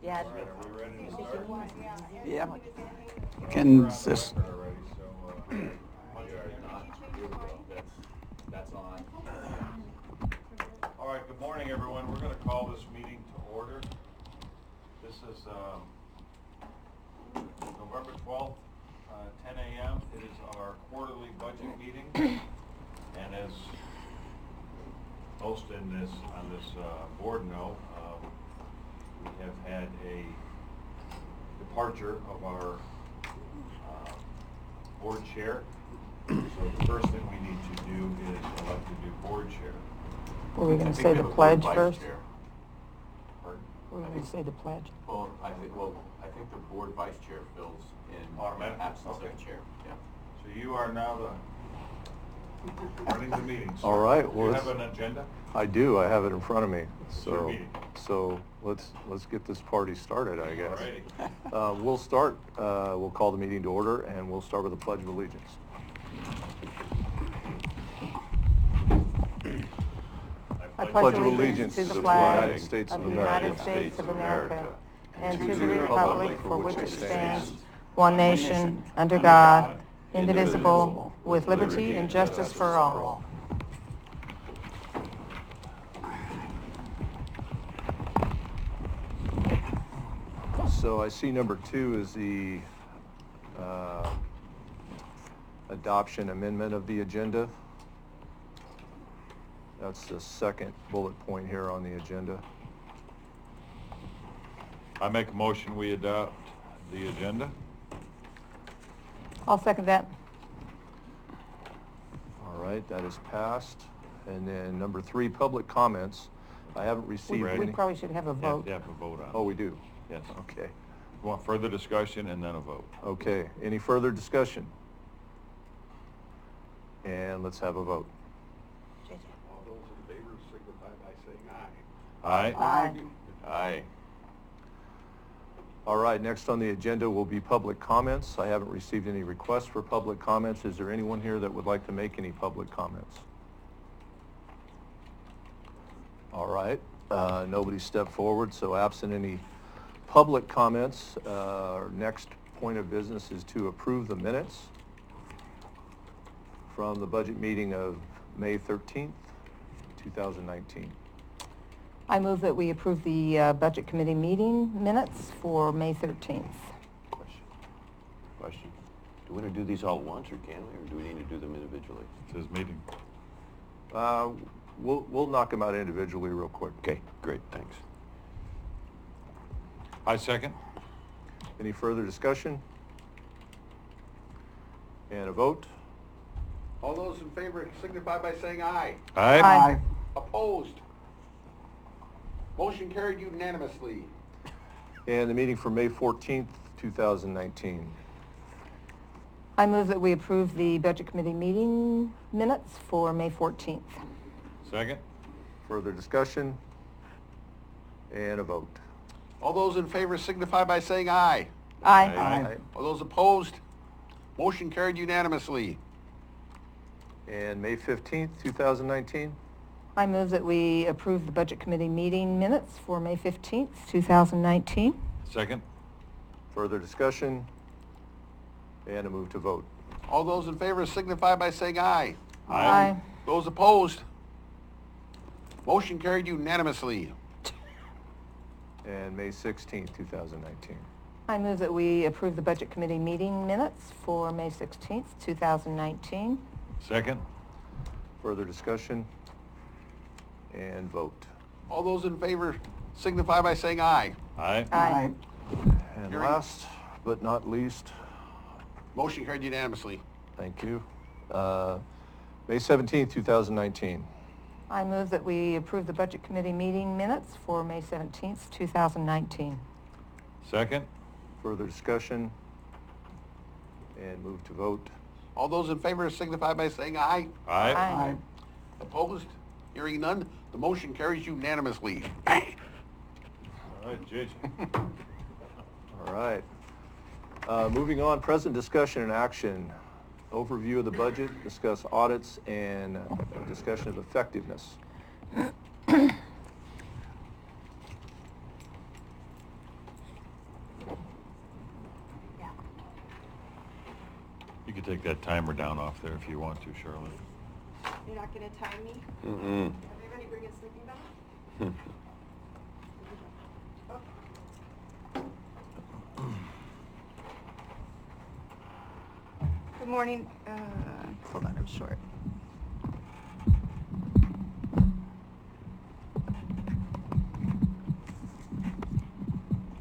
Yeah. All right, are we ready to start? Yeah. Can We're on the this, record already, so, that's on. All right, good morning, everyone. We're gonna call this meeting to order. This is, November 12th, 10 a.m. It is our quarterly budget meeting. And as most on this board know, we have had a departure of our board chair. So the first thing we need to do is elect a new board chair. Were we going I to think say we the have a pledge board vice first? chair. Pardon? Were we going to say the pledge? Well, I think the board vice chair fills in Automatic? absence Okay. of the chair, yeah. So you are now running the meeting. sir. All right, Do well, you let's- have an agenda? I do, I have it in front of me. your So, meeting. let's get this party started, I guess. Alrighty. We'll start, we'll call the meeting to order, and we'll start with the Pledge of Allegiance. I pledge allegiance to the flag United States of America, and to the republic for which it stands, one nation, under God, indivisible, with liberty and justice for all. So I see number 2 is the adoption amendment of the agenda. That's the second bullet point here on the agenda. I make a motion, we adopt the agenda. I'll second that. All right, that is passed. And then number 3, public comments. I haven't We received ready? we any. probably should have a vote. You have to vote on it. Oh, we do? Yes. Okay. We want further discussion and then a vote. Okay, any further discussion? And let's have a vote. all those in favor signify by saying Aye? Aye. Aye. All right, next on the agenda will be public comments. I haven't received any requests for public comments. Is there anyone here that would like to make any public comments? All right, nobody stepped forward, so absent any public comments, our next point of business is to approve the minutes from the budget meeting of May 13th, 2019. I move that we approve the Budget Committee meeting minutes for May 13th. Question. Do we want to do these all at once, or can we, or do we need to do them individually? It says meeting. We'll knock them out individually real quick. Okay, great, thanks. I second. Any further discussion? And a vote? All those in favor signify by saying aye. Aye. Opposed? Motion carried unanimously. And the meeting for May 14th, 2019. I move that we approve the Budget Committee meeting minutes for May 14th. Second? Further discussion? And a vote. All those in favor signify by saying aye. Aye. All those opposed? Motion carried unanimously. And May 15th, 2019. I move that we approve the Budget Committee meeting minutes for May 15th, 2019. Second? Further discussion? And a move to vote. All those in favor signify by saying aye. Aye. Those opposed? Motion carried unanimously. And May 16th, 2019. I move that we approve the Budget Committee meeting minutes for May 16th, 2019. Second? Further discussion? And vote. All those in favor signify by saying aye. Aye? Aye. And Hearing- last but not least, Motion carried unanimously. thank you, May 17th, 2019. I move that we approve the Budget Committee meeting minutes for May 17th, 2019. Second? Further discussion? And move to vote. All those in favor signify by saying aye. Aye? Opposed? Hearing none, the motion carries unanimously. All right, JJ. All right. Moving on, present discussion and action. Overview of the budget, discuss audits, and discussion of effectiveness. take that timer down off there if you want to, Charlotte. You're not gonna time me? Mm-mm. Everybody bring a sleeping bag? Good morning, hold on, I'm short.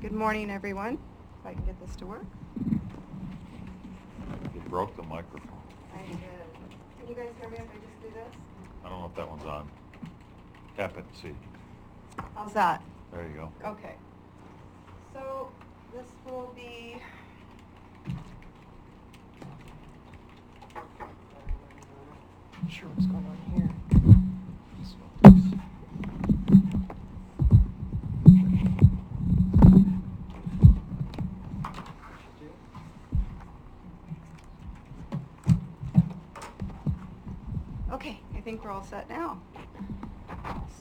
Good morning, everyone. If I can get this to work. You broke the microphone. I did. Can you guys hear me if I just do this? I don't know if that one's on. Tap it and see. How's that? There you go. Okay. So this will be. Not sure what's going on here. Okay, I think we're all set now.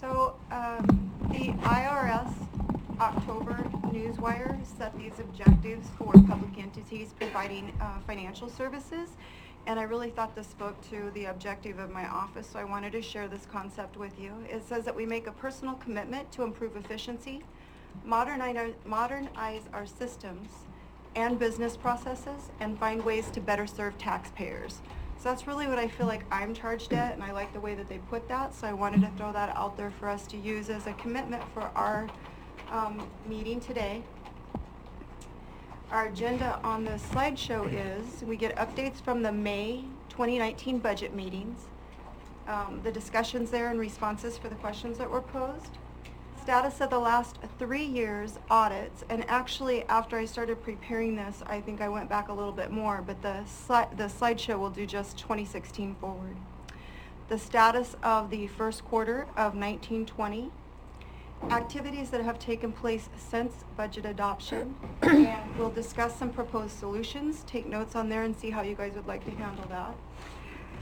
So, the IRS October newswire set these objectives for public entities providing financial services, and I really thought this spoke to the objective of my office, so I wanted to share this concept with you. It says that we make a personal commitment to improve efficiency, modernize our systems and business processes, and find ways to better serve taxpayers. So that's really what I feel like I'm charged at, and I like the way that they put that, so I wanted to throw that out there for us to use as a commitment for our meeting today. Our agenda on the slideshow is, we get updates from the May 2019 budget meetings, the discussions there and responses for the questions that were posed, status of the last 3 years audits, and actually after I started preparing this, I think I went back a little bit more, but the slideshow will do just 2016 forward. The status of the first quarter of 1920, activities that have taken place since budget adoption, and we'll discuss some proposed solutions, take notes on there and see how you guys would like to handle that.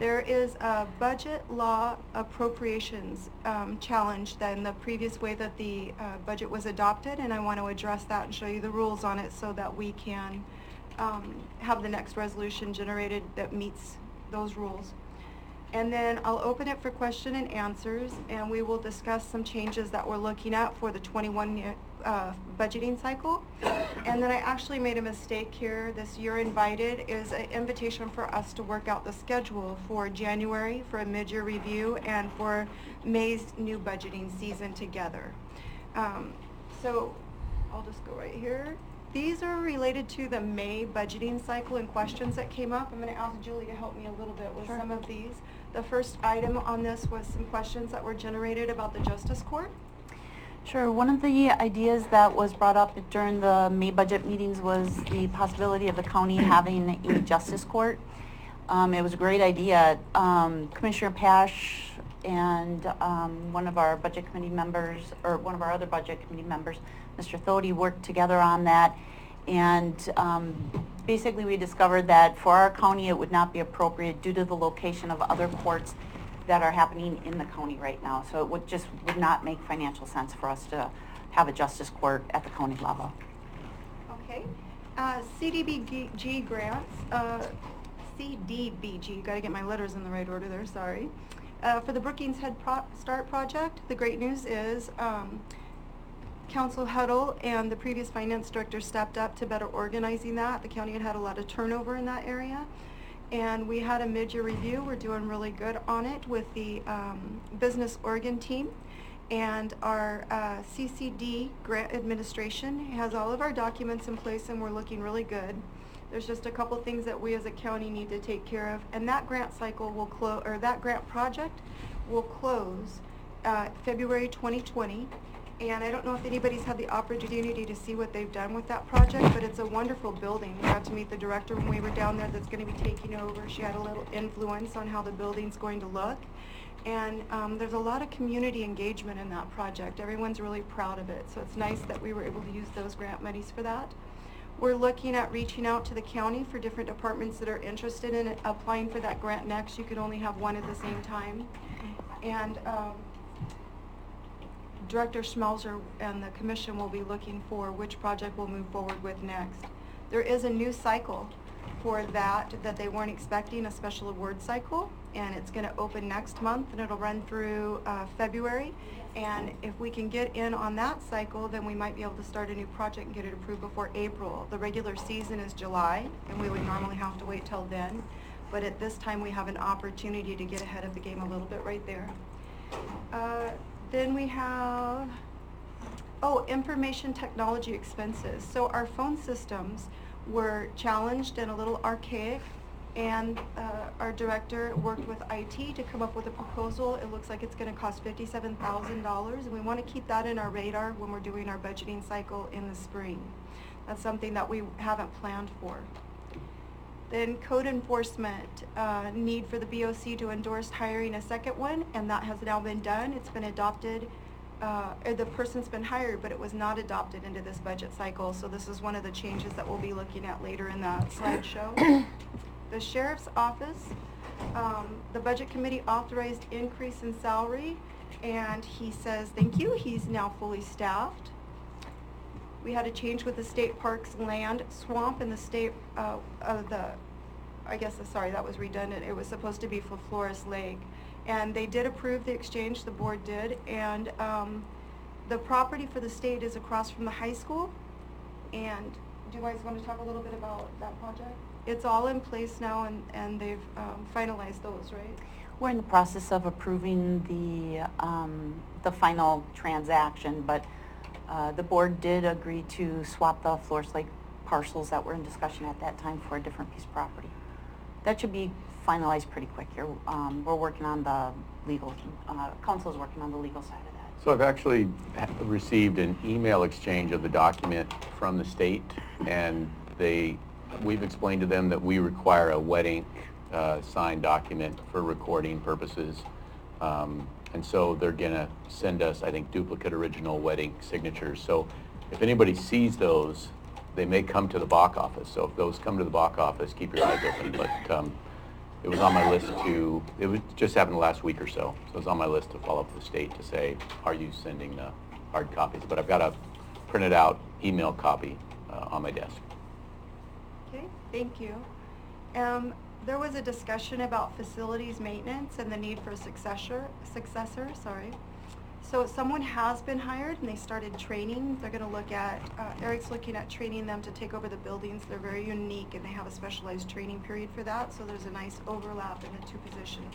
There is a budget law appropriations challenge than the previous way that the budget was adopted, and I want to address that and show you the rules on it so that we can have the next resolution generated that meets those rules. And then I'll open it for question and answers, and we will discuss some changes that we're looking at for the 21 budgeting cycle. And then I actually made a mistake here. This You're Invited is an invitation for us to work out the schedule for January for a mid-year review and for May's new budgeting season together. So I'll just go right here. These are related to the May budgeting cycle and questions that came up. I'm going to ask Julie to help me a little bit with some of these. The first item on this was some questions that were generated about the Justice Court. Sure. One of the ideas that was brought up during the May budget meetings was the possibility of the county having a justice court. It was a great idea. Commissioner Pash and one of our budget committee members, or one of our other budget committee members, Mr. Thody, worked together on that. And basically we discovered that for our county it would not be appropriate due to the location of other courts that are happening in the county right now. So it would not make financial sense for us to have a justice court at the county level. Okay. CDBG grants, CDBG, got to get my letters in the right order there, sorry. For the Brookings Head Start project, the great news is Council Huddle and the previous finance director stepped up to better organizing that. The county had a lot of turnover in that area. And we had a mid-year review. We're doing really good on it with the Business Oregon team. And our CCD grant administration has all of our documents in place, and we're looking really good. There's just a couple things that we as a county need to take care of. And that grant cycle will close, or that grant project will close February 2020. And I don't know if anybody's had the opportunity to see what they've done with that project, but it's a wonderful building. We got to meet the director when we were down there that's going to be taking over. She had a little influence on how the building's going to look. And there's a lot of community engagement in that project. Everyone's really proud of it. So it's nice that we were able to use those grant monies for that. We're looking at reaching out to the county for different departments that are interested in applying for that grant next. You can only have one at the same time. And Director Schmelzer and the commission will be looking for which project we'll move forward with next. There is a new cycle for that they weren't expecting a special award cycle, and it's going to open next month, and it'll run through February. And if we can get in on that cycle, then we might be able to start a new project and get it approved before April. The regular season is July, and we would normally have to wait till then. But at this time, we have an opportunity to get ahead of the game a little bit right there. Then we have, information technology expenses. So our phone systems were challenged and a little archaic, and our director worked with IT to come up with a proposal. It looks like it's going to cost $57,000, and we want to keep that in our radar when we're doing our budgeting cycle in the spring. That's something that we haven't planned for. Then code enforcement, need for the BOC to endorse hiring a second one, and that has now been done. It's been adopted. The person's been hired, but it was not adopted into this budget cycle, so this is one of the changes that we'll be looking at later in the slideshow. The sheriff's office, the budget committee authorized increase in salary, and he says thank you, he's now fully staffed. We had a change with the state parks land swamp in the state that was redundant. It was supposed to be for Flores Lake. And they did approve the exchange, the board did, and the property for the state is across from the high school. And do you guys want to talk a little bit about that project? It's all in place now, and they've finalized those, right? We're in the process of approving the final transaction, but the board did agree to swap the Flores Lake parcels that were in discussion at that time for a different piece of property. That should be finalized pretty quick here. We're working on the legal, council is working on the legal side of that. So I've actually received an email exchange of the document from the state, and we've explained to them that we require a wet ink signed document for recording purposes. And so they're gonna send us, I think, duplicate original wet ink signatures. So if anybody sees those, they may come to the Bach office. So if those come to the Bach office, keep your eyes open. But it was on my list it just happened last week or so. So it was on my list to follow up with the state to say, are you sending the hard copies? But I've got a printed out email copy on my desk. Okay, thank you. There was a discussion about facilities maintenance and the need for a successor. So someone has been hired and they started training. They're going to look at, Eric's looking at training them to take over the buildings. They're very unique and they have a specialized training period for that, so there's a nice overlap in the two positions.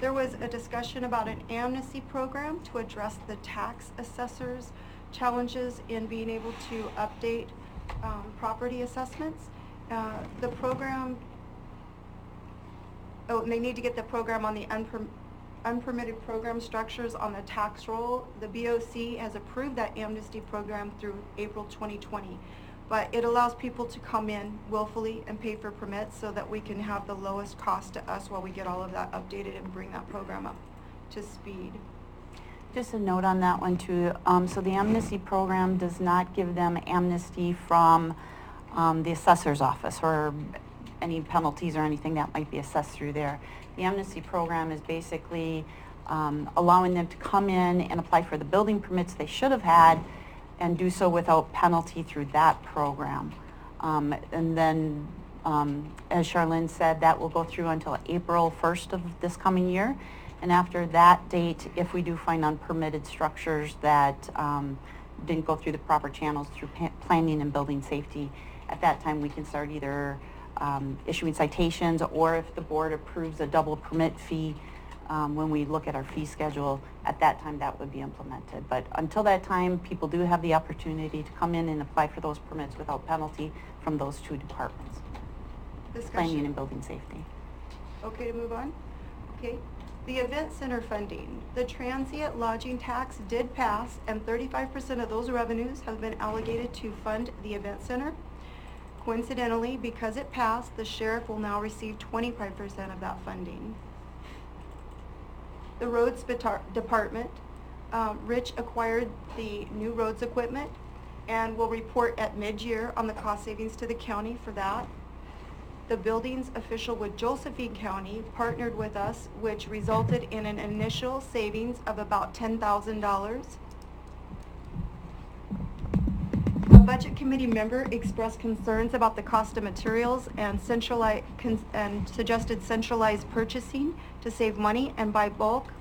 There was a discussion about an amnesty program to address the tax assessors' challenges in being able to update property assessments. The program, and they need to get the program on the unpermitted program structures on the tax roll. The BOC has approved that amnesty program through April 2020, but it allows people to come in willfully and pay for permits so that we can have the lowest cost to us while we get all of that updated and bring that program up to speed. Just a note on that one too. So the amnesty program does not give them amnesty from the assessor's office or any penalties or anything that might be assessed through there. The amnesty program is basically allowing them to come in and apply for the building permits they should have had and do so without penalty through that program. And then, as Charlene said, that will go through until April 1st of this coming year. And after that date, if we do find unpermitted structures that didn't go through the proper channels through planning and building safety, at that time we can start either issuing citations, or if the board approves a double permit fee when we look at our fee schedule, at that time that would be implemented. But until that time, people do have the opportunity to come in and apply for those permits without penalty from those two departments, planning and building safety. Okay to move on? Okay. The event center funding. The transient lodging tax did pass, and 35% of those revenues have been allocated to fund the event center. Coincidentally, because it passed, the sheriff will now receive 25% of that funding. The roads department, Rich acquired the new roads equipment and will report at mid-year on the cost savings to the county for that. The buildings official with Josephine County partnered with us, which resulted in an initial savings of about $10,000. budget committee member expressed concerns about the cost of materials and suggested centralized purchasing to save money and buy bulk.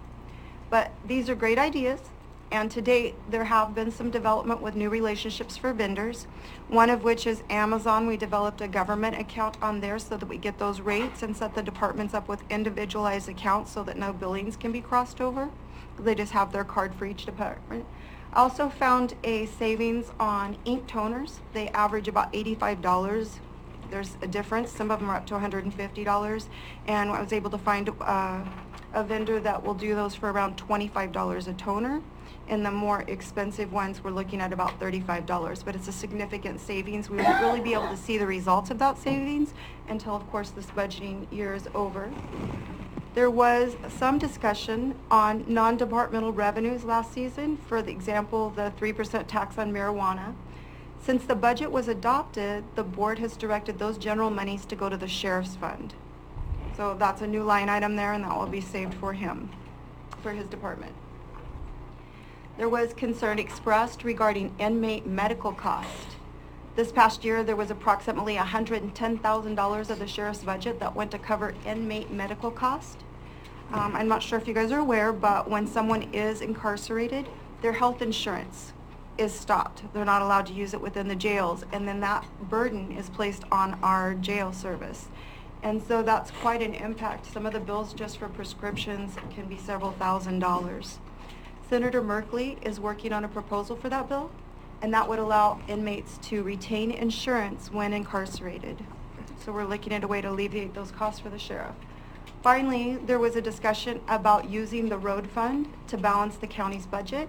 But these are great ideas, and to date, there have been some development with new relationships for vendors, one of which is Amazon. We developed a government account on there so that we get those rates and set the departments up with individualized accounts so that no billings can be crossed over. They just have their card for each department. I also found a savings on ink toners. They average about $85. There's a difference. Some of them are up to $150. And I was able to find a vendor that will do those for around $25 a toner. And the more expensive ones, we're looking at about $35. But it's a significant savings. We won't really be able to see the results of that savings until, of course, this budgeting year is over. There was some discussion on non-departmental revenues last season. For the example, the 3% tax on marijuana. Since the budget was adopted, the board has directed those general monies to go to the sheriff's fund. So that's a new line item there, and that will be saved for him, for his department. There was concern expressed regarding inmate medical cost. This past year, there was approximately $110,000 of the sheriff's budget that went to cover inmate medical cost. I'm not sure if you guys are aware, but when someone is incarcerated, their health insurance is stopped. They're not allowed to use it within the jails, and then that burden is placed on our jail service. And so that's quite an impact. Some of the bills just for prescriptions can be several $1,000s. Senator Merkley is working on a proposal for that bill, and that would allow inmates to retain insurance when incarcerated. So we're looking at a way to alleviate those costs for the sheriff. Finally, there was a discussion about using the road fund to balance the county's budget.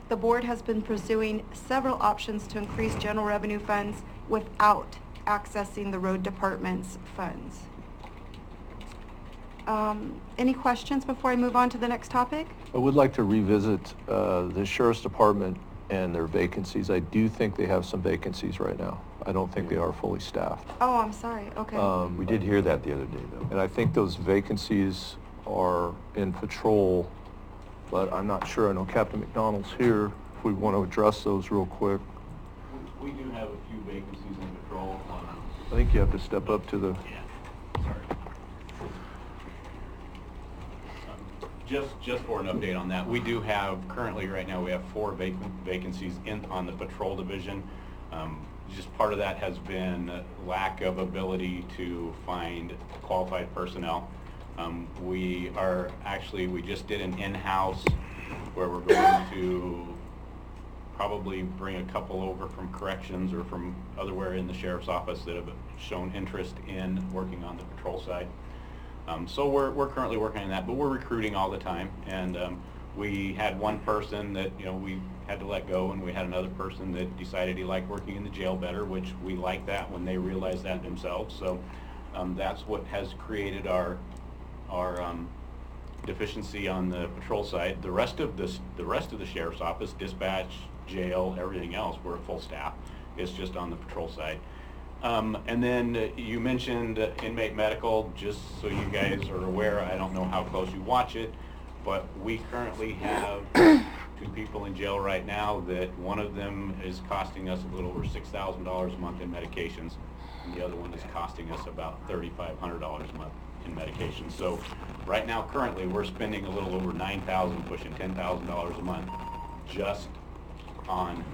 The board has been pursuing several options to increase general revenue funds without accessing the road department's funds. Any questions before I move on to the next topic? I would like to revisit the sheriff's department and their vacancies. I do think they have some vacancies right now. I don't think they are fully staffed. Oh, I'm sorry, okay. We did hear that the other day, though. And I think those vacancies are in patrol, but I'm not sure. I know Captain McDonald's here, if we want to address those real quick. We do have a few vacancies in patrol. I think you have to step up to the... Just for an update on that, we do have, currently right now, we have 4 vacancies on the patrol division. Just part of that has been lack of ability to find qualified personnel. We just did an in-house where we're going to probably bring a couple over from corrections or from otherwhere in the sheriff's office that have shown interest in working on the patrol side. So we're currently working on that, but we're recruiting all the time. And we had one person that we had to let go, and we had another person that decided he liked working in the jail better, which we like that when they realize that themselves. So that's what has created our deficiency on the patrol side. The rest of the sheriff's office, dispatch, jail, everything else, we're at full staff. It's just on the patrol side. And then you mentioned inmate medical. Just so you guys are aware, I don't know how close you watch it, but we currently have 2 people in jail right now that one of them is costing us a little over $6,000 a month in medications, and the other one is costing us about $3,500 a month in medications. So right now, currently, we're spending a little over $9,000, pushing $10,000 a month just on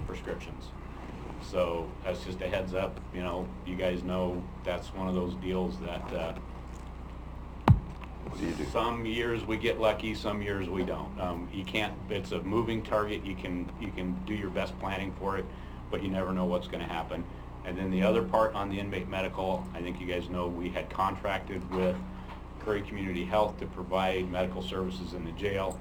prescriptions. So that's just a heads up. You guys know that's one of those deals that some years we get lucky, some years we don't. You can't. It's a moving target. You can do your best planning for it, but you never know what's going to happen. And then the other part on the inmate medical, I think you guys know we had contracted with Curry Community Health to provide medical services in the jail.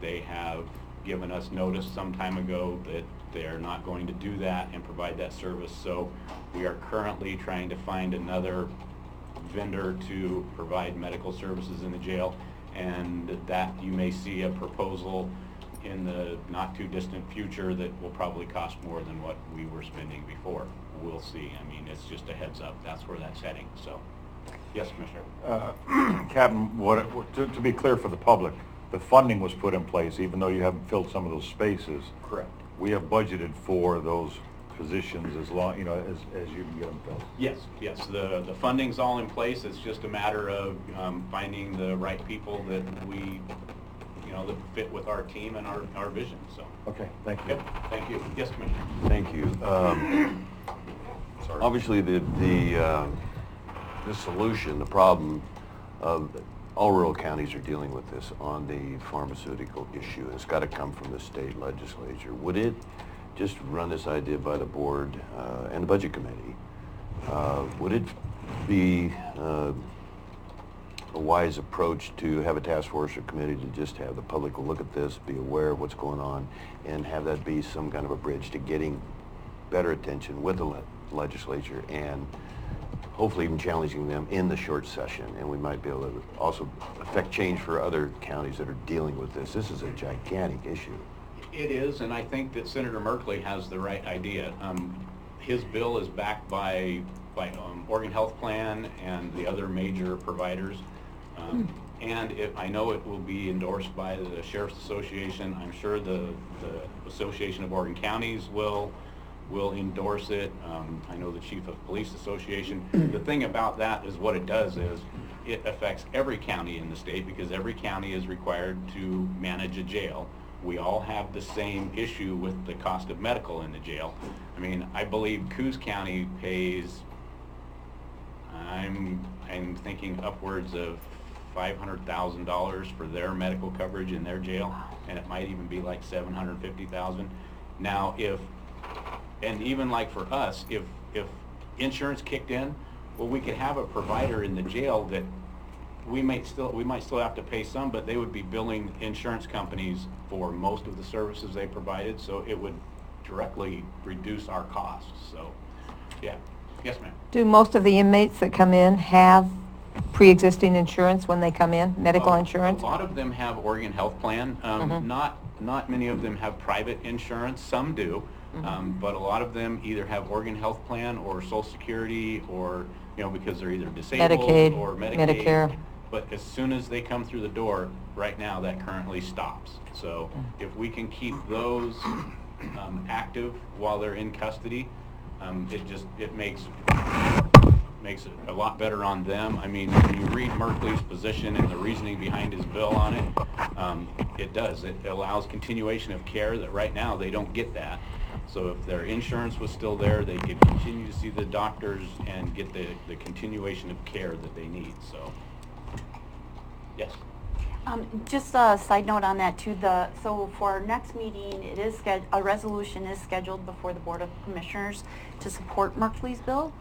They have given us notice some time ago that they're not going to do that and provide that service. So we are currently trying to find another vendor to provide medical services in the jail, and that you may see a proposal in the not too distant future that will probably cost more than what we were spending before. We'll see. I mean, it's just a heads up. That's where that's heading. So, yes, Commissioner. Captain, to be clear for the public, the funding was put in place, even though you haven't filled some of those spaces. Correct. we have budgeted for those positions as long, you know, as you can get them filled. Yes, the funding's all in place. It's just a matter of finding the right people that we, you know, that fit with our team and our vision, so. Okay, thank you. Yep, thank you. Yes, Commissioner. Thank you. Sorry. Obviously, the solution, the problem of all rural counties are dealing with this on the pharmaceutical issue. It's got to come from the state legislature. Would it just run this idea by the board and the budget committee? Would it be a wise approach to have a task force or committee to just have the public look at this, be aware of what's going on, and have that be some kind of a bridge to getting better attention with the legislature and hopefully even challenging them in the short session? And we might be able to also affect change for other counties that are dealing with this. This is a gigantic issue. It is, and I think that Senator Merkley has the right idea. His bill is backed by Oregon Health Plan and the other major providers. And I know it will be endorsed by the Sheriff's Association. I'm sure the Association of Oregon Counties will endorse it. I know the Chief of Police Association. The thing about that is what it does is it affects every county in the state because every county is required to manage a jail. We all have the same issue with the cost of medical in the jail. I mean, I believe Coos County pays, I'm thinking upwards of $500,000 for their medical coverage in their jail, and it might even be like $750,000. Now, and even like for us, if insurance kicked in, well, we could have a provider in the jail that we might still have to pay some, but they would be billing insurance companies for most of the services they provided, so it would directly reduce our costs. So, yeah. Yes, ma'am. Do most of the inmates that come in have pre-existing insurance when they come in, medical insurance? A lot of them have Oregon Health Plan. Not many of them have private insurance. Some do, but a lot of them either have Oregon Health Plan or Social Security, or because they're either disabled Medicaid, or Medicaid. Medicare. But as soon as they come through the door, right now that currently stops. So if we can keep those active while they're in custody, it makes it a lot better on them. I mean, when you read Merkley's position and the reasoning behind his bill on it, it does. It allows continuation of care that right now they don't get that. So if their insurance was still there, they could continue to see the doctors and get the continuation of care that they need. So, yes. Just a side note on that too. So for our next meeting, a resolution is scheduled before the Board of Commissioners to support Merkley's bill,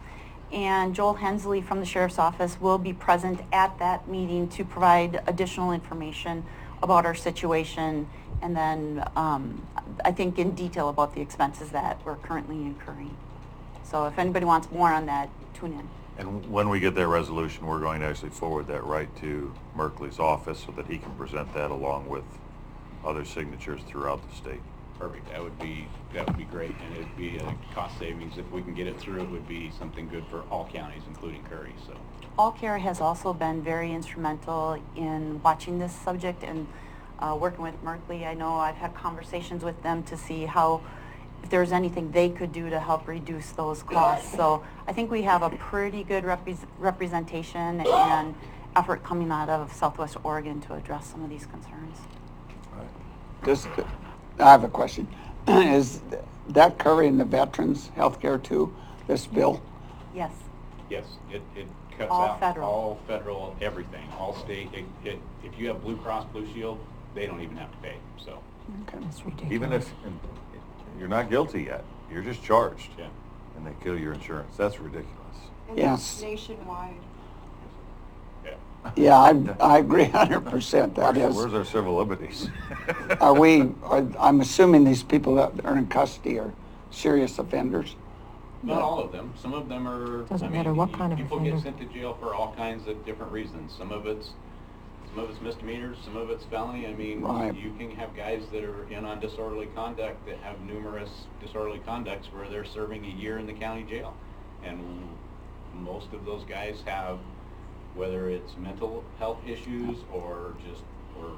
and Joel Hensley from the Sheriff's Office will be present at that meeting to provide additional information about our situation, and then I think in detail about the expenses that we're currently incurring. So if anybody wants more on that, tune in. And when we get that resolution, we're going to actually forward that right to Merkley's office so that he can present that along with other signatures throughout the state. Perfect. That would be great, and it'd be a cost savings. If we can get it through, it would be something good for all counties, including Curry. So, All Care has also been very instrumental in watching this subject and working with Merkley. I know I've had conversations with them to see if there's anything they could do to help reduce those costs. So I think we have a pretty good representation and effort coming out of Southwest Oregon to address some of these concerns. I have a question. Is that covering the veterans' health care too, this bill? Yes. yes, it cuts All out federal. all federal, everything, all state. If you have Blue Cross Blue Shield, they don't even have to pay. So, Okay. That's ridiculous. Even if you're not guilty yet, you're just charged, yeah. and they kill your insurance. That's ridiculous. And Yes. that's nationwide. Yeah. Yeah, I agree 100%. That is. Where's our civil liberties? I'm assuming these people that are in custody are serious offenders. Not all of them. Some of them are. Doesn't matter what kind of people get offender. sent to jail for all kinds of different reasons. Some of it's misdemeanors. Some of it's felony. I mean, Right. you can have guys that are in on disorderly conduct that have numerous disorderly conducts where they're serving a year in the county jail, and most of those guys have, whether it's mental health issues or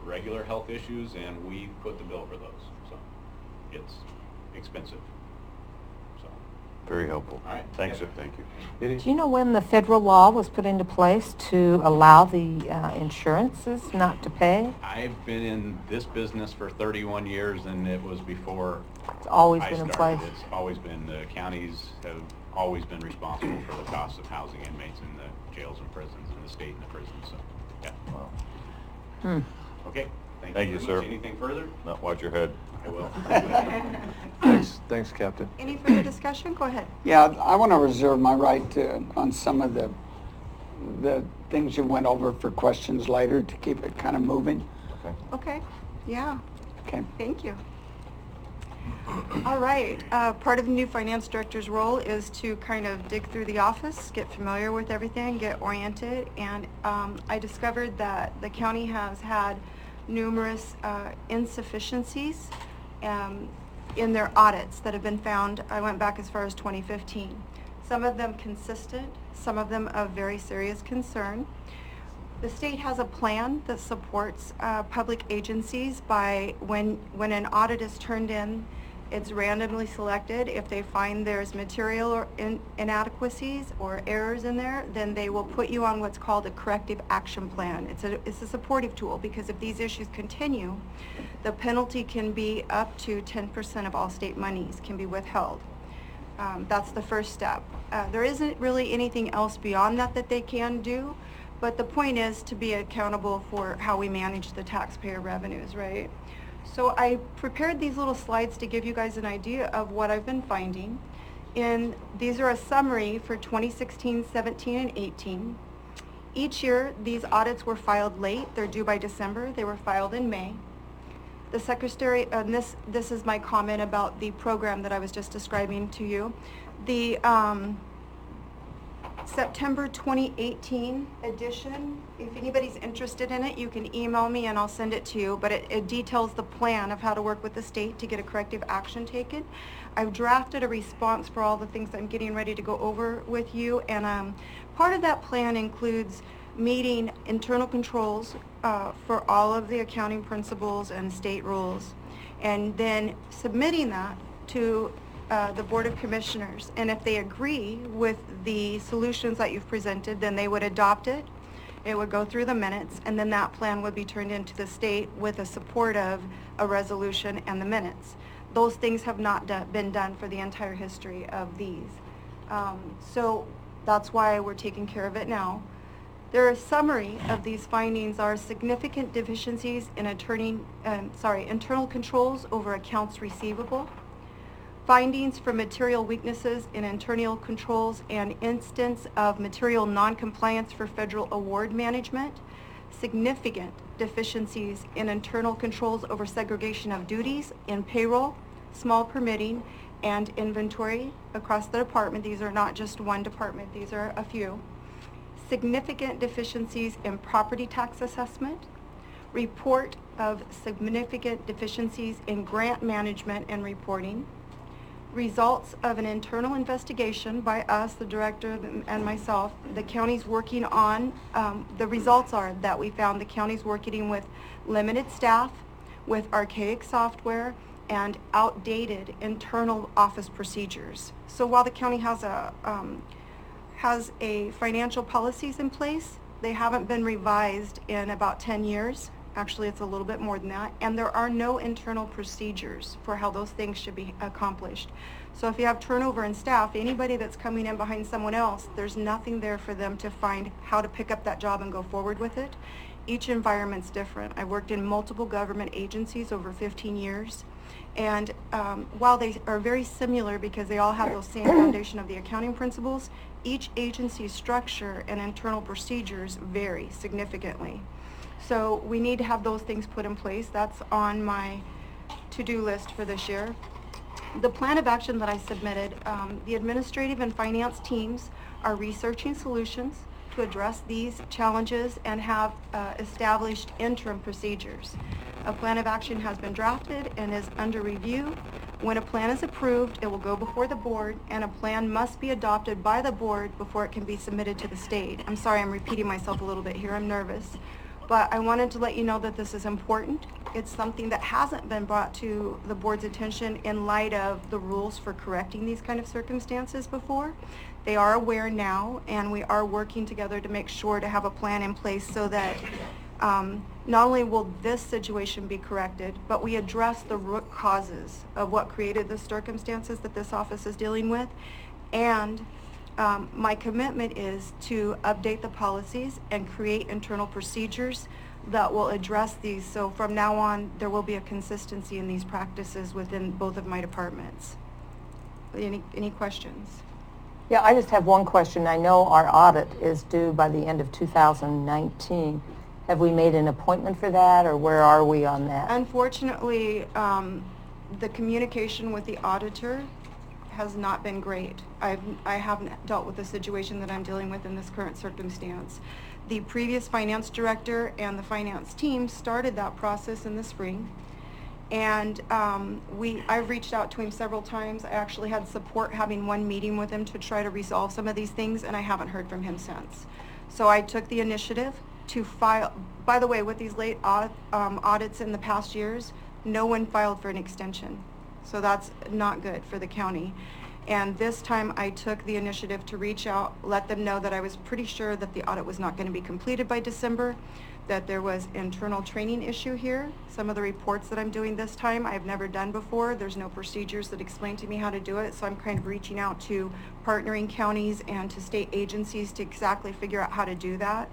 regular health issues, and we put the bill for those. So expensive. So, Very helpful. all right. Thanks, Yeah. sir. Thank you. Any- Do you know when the federal law was put into place to allow the insurances not to pay? I've been in this business for 31 years, and it was before It's always I been in started. place. It's always been, the counties have always been responsible for the costs of housing inmates in the jails and prisons, and the state and the prisons, so, yeah. Wow. Hmm. Okay, thank Thank you you, very much. sir. Anything further? Now, watch your head. I will. Thanks, Captain. Any further discussion? Go ahead. Yeah, I want to reserve my right to, on some of the things you went over for questions later to keep it kind of moving. Okay. Okay, yeah, Okay. thank you. All right, part of the new finance director's role is to kind of dig through the office, get familiar with everything, get oriented, and I discovered that the county has had numerous insufficiencies in their audits that have been found. I went back as far as 2015. Some of them consistent, some of them of very serious concern. The state has a plan that supports public agencies by when an audit is turned in, it's randomly selected. If they find there's material or inadequacies or errors in there, then they will put you on what's called a corrective action plan. It's a supportive tool, because if these issues continue, the penalty can be up to 10% of all state monies can be withheld. That's the first step. There isn't really anything else beyond that they can do, but the point is to be accountable for how we manage the taxpayer revenues, right? So I prepared these little slides to give you guys an idea of what I've been finding. These are a summary for 2016, 17, and 18. Each year, these audits were filed late. They're due by December. They were filed in May. The secretary, and this is my comment about the program that I was just describing to you. The September 2018 edition, if anybody's interested in it, you can email me and I'll send it to you, but it details the plan of how to work with the state to get a corrective action taken. I've drafted a response for all the things I'm getting ready to go over with you, and part of that plan includes meeting internal controls for all of the accounting principles and state rules, and then submitting that to the Board of Commissioners. And if they agree with the solutions that you've presented, then they would adopt it. It would go through the minutes, and then that plan would be turned into the state with a support of a resolution and the minutes. Those things have not been done for the entire history of these. So that's why we're taking care of it now. Their summary of these findings are significant deficiencies in internal controls over accounts receivable, findings for material weaknesses in internal controls and instance of material non-compliance for federal award management, significant deficiencies in internal controls over segregation of duties in payroll, small permitting, and inventory across the department. These are not just one department, these are a few. Significant deficiencies in property tax assessment, report of significant deficiencies in grant management and reporting, results of an internal investigation by us, the director and myself. The county's working on, the results are that we found the county's working with limited staff, with archaic software, and outdated internal office procedures. So while the county has a financial policies in place, they haven't been revised in about 10 years. Actually, it's a little bit more than that. And there are no internal procedures for how those things should be accomplished. So if you have turnover in staff, anybody that's coming in behind someone else, there's nothing there for them to find how to pick up that job and go forward with it. Each environment's different. I worked in multiple government agencies over 15 years. And while they are very similar because they all have those same foundation of the accounting principles, each agency's structure and internal procedures vary significantly. So we need to have those things put in place. That's on my to-do list for this year. The plan of action that I submitted, the administrative and finance teams are researching solutions to address these challenges and have established interim procedures. A plan of action has been drafted and is under review. When a plan is approved, it will go before the board, and a plan must be adopted by the board before it can be submitted to the state. I'm sorry, I'm repeating myself a little bit here. I'm nervous. but I wanted to let you know that this is important. It's something that hasn't been brought to the board's attention in light of the rules for correcting these kind of circumstances before. They are aware now, and we are working together to make sure to have a plan in place so that not only will this situation be corrected, but we address the root causes of what created the circumstances that this office is dealing with. And my commitment is to update the policies and create internal procedures that will address these. So from now on, there will be a consistency in these practices within both of my departments. Any questions? Yeah, I just have one question. I know our audit is due by the end of 2019. Have we made an appointment for that, or where are we on that? Unfortunately, the communication with the auditor has not been great. I haven't dealt with the situation that I'm dealing with in this current circumstance. The previous finance director and the finance team started that process in the spring, and I've reached out to him several times. I actually had support having one meeting with him to try to resolve some of these things, and I haven't heard from him since. So I took the initiative to file. By the way, with these late audits in the past years, no one filed for an extension. So that's not good for the county. And this time I took the initiative to reach out, let them know that I was pretty sure that the audit was not going to be completed by December, that there was internal training issue here. Some of the reports that I'm doing this time I've never done before. There's no procedures that explain to me how to do it, so I'm kind of reaching out to partnering counties and to state agencies to exactly figure out how to do that.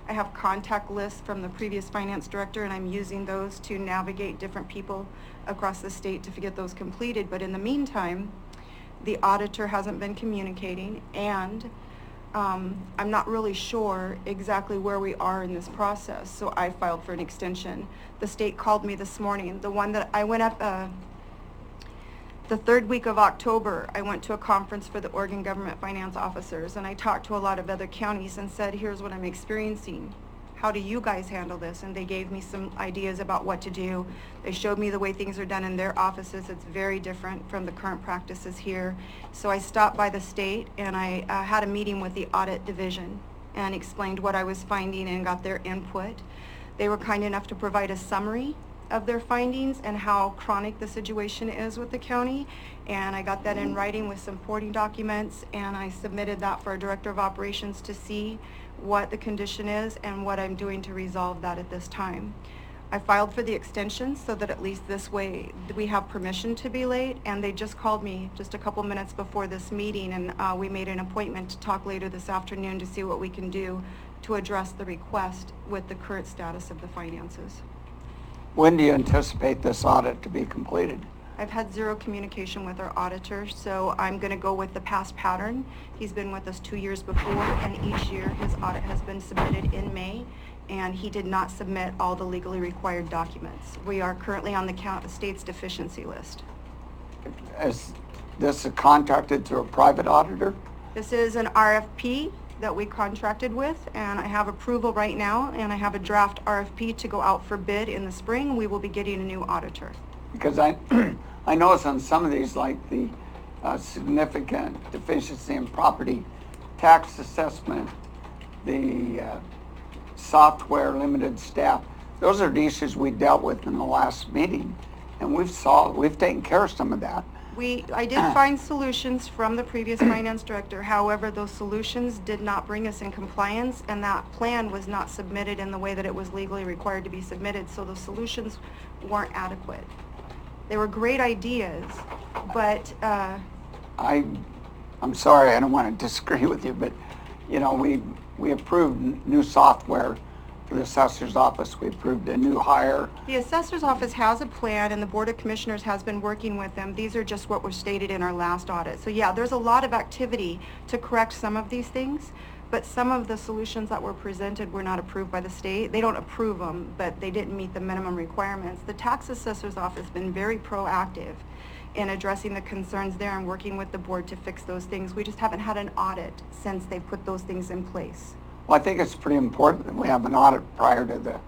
I have contact lists from the previous finance director, and I'm using those to navigate different people across the state to get those completed. But in the meantime, the auditor hasn't been communicating, and I'm not really sure exactly where we are in this process, so I filed for an extension. The state called me this morning. The one that I went up, the third week of October, I went to a conference for the Oregon Government Finance Officers, and I talked to a lot of other counties and said, here's what I'm experiencing. How do you guys handle this? And they gave me some ideas about what to do. They showed me the way things are done in their offices. It's very different from the current practices here. So I stopped by the state, and I had a meeting with the audit division and explained what I was finding and got their input. They were kind enough to provide a summary of their findings and how chronic the situation is with the county, and I got that in writing with supporting documents, and I submitted that for our Director of Operations to see what the condition is and what I'm doing to resolve that at this time. I filed for the extension so that at least this way we have permission to be late, and they just called me just a couple minutes before this meeting, and we made an appointment to talk later this afternoon to see what we can do to address the request with the current status of the finances. When do you anticipate this audit to be completed? I've had zero communication with our auditor, so I'm going to go with the past pattern. He's been with us 2 years before, and each year his audit has been submitted in May, and he did not submit all the legally required documents. We are currently on the state's deficiency list. Is this contracted through a private auditor? This is an RFP that we contracted with, and I have approval right now, and I have a draft RFP to go out for bid in the spring. We will be getting a new auditor. Because I notice on some of these, like the significant deficiency in property tax assessment, the software limited staff, those are the issues we dealt with in the last meeting, and we've taken care of some of that. I did find solutions from the previous finance director. However, those solutions did not bring us in compliance, and that plan was not submitted in the way that it was legally required to be submitted, so the solutions weren't adequate. They were great ideas, but I'm sorry, I don't want to disagree with you, but you know, we approved new software for the assessor's office. We approved a new hire. the assessor's office has a plan, and the Board of Commissioners has been working with them. These are just what were stated in our last audit. So yeah, there's a lot of activity to correct some of these things, but some of the solutions that were presented were not approved by the state. They don't approve them, but they didn't meet the minimum requirements. The tax assessor's office has been very proactive in addressing the concerns there and working with the board to fix those things. We just haven't had an audit since they put those things in place. Well, I think it's pretty important that we have an audit prior to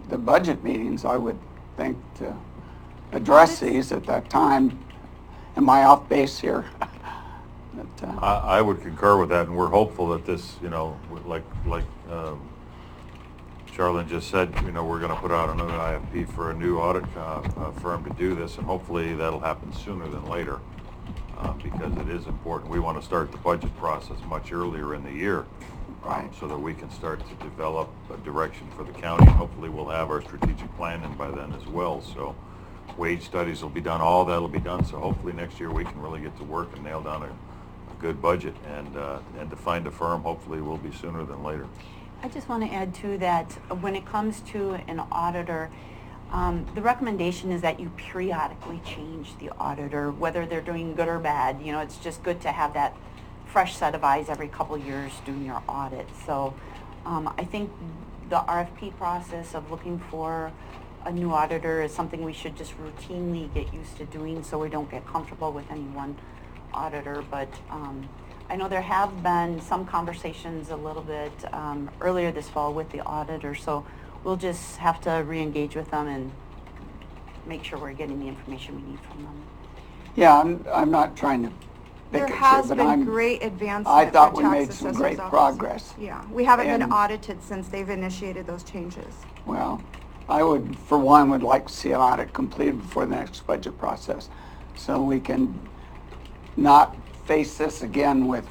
the budget meetings, I would think, to address these at that time. Am I off base here? But, I would concur with that, and we're hopeful that this, you know, like Charlene just said, you know, we're going to put out another IFP for a new audit firm to do this, and hopefully that'll happen sooner than later, because it is important. We want to start the budget process much earlier in the year, so that we can start to develop a direction for the county. Hopefully we'll have our strategic plan in by then as well. So wage studies will be done, all that'll be done. So hopefully next year we can really get to work and nail down a good budget, and to find a firm hopefully will be sooner than later. I just want to add too that when it comes to an auditor, the recommendation is that you periodically change the auditor, whether they're doing good or bad. You know, it's just good to have that fresh set of eyes every couple of years doing your audit. So I think the RFP process of looking for a new auditor is something we should just routinely get used to doing, so we don't get comfortable with any one auditor. But I know there have been some conversations a little bit earlier this fall with the auditor, so we'll just have to re-engage with them and make sure we're getting the information we need from them. Yeah, I'm not trying to There pick at you, has but been great advancement I thought for we tax made some assessor's great office. progress. Yeah, we haven't been And- audited since they've initiated those changes. Well, I would, for one, would like to see an audit completed before the next budget process, so we can not face this again with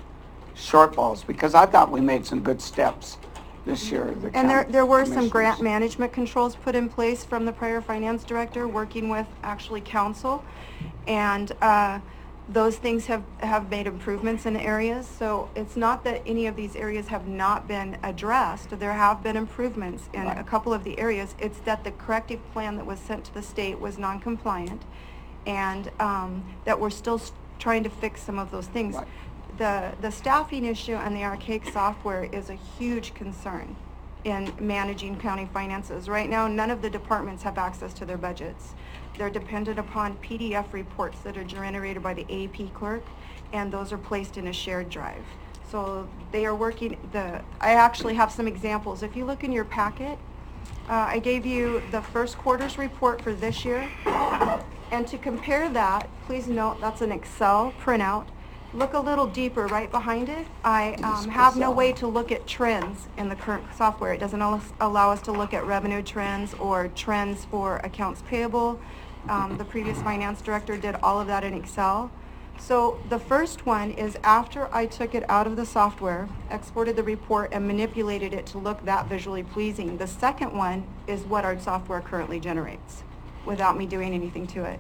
shortfalls, because I thought we made some good steps this year. the And county there were some grant commissioners. management controls put in place from the prior finance director, working with actually council. And those things have made improvements in areas. So it's not that any of these areas have not been addressed. There have been improvements in a couple of the areas. It's that the corrective plan that was sent to the state was non-compliant, and that we're still trying to fix some of those things. Right. The staffing issue and the archaic software is a huge concern in managing county finances. Right now, none of the departments have access to their budgets. They're dependent upon PDF reports that are generated by the AP clerk, and those are placed in a shared drive. So they are working, I actually have some examples. If you look in your packet, I gave you the first quarter's report for this year. And to compare that, please note that's an Excel printout. Look a little deeper right behind it. I have no way to look at trends in the current software. It doesn't allow us to look at revenue trends or trends for accounts payable. The previous finance director did all of that in Excel. So the first one is after I took it out of the software, exported the report, and manipulated it to look that visually pleasing. The second one is what our software currently generates without me doing anything to it.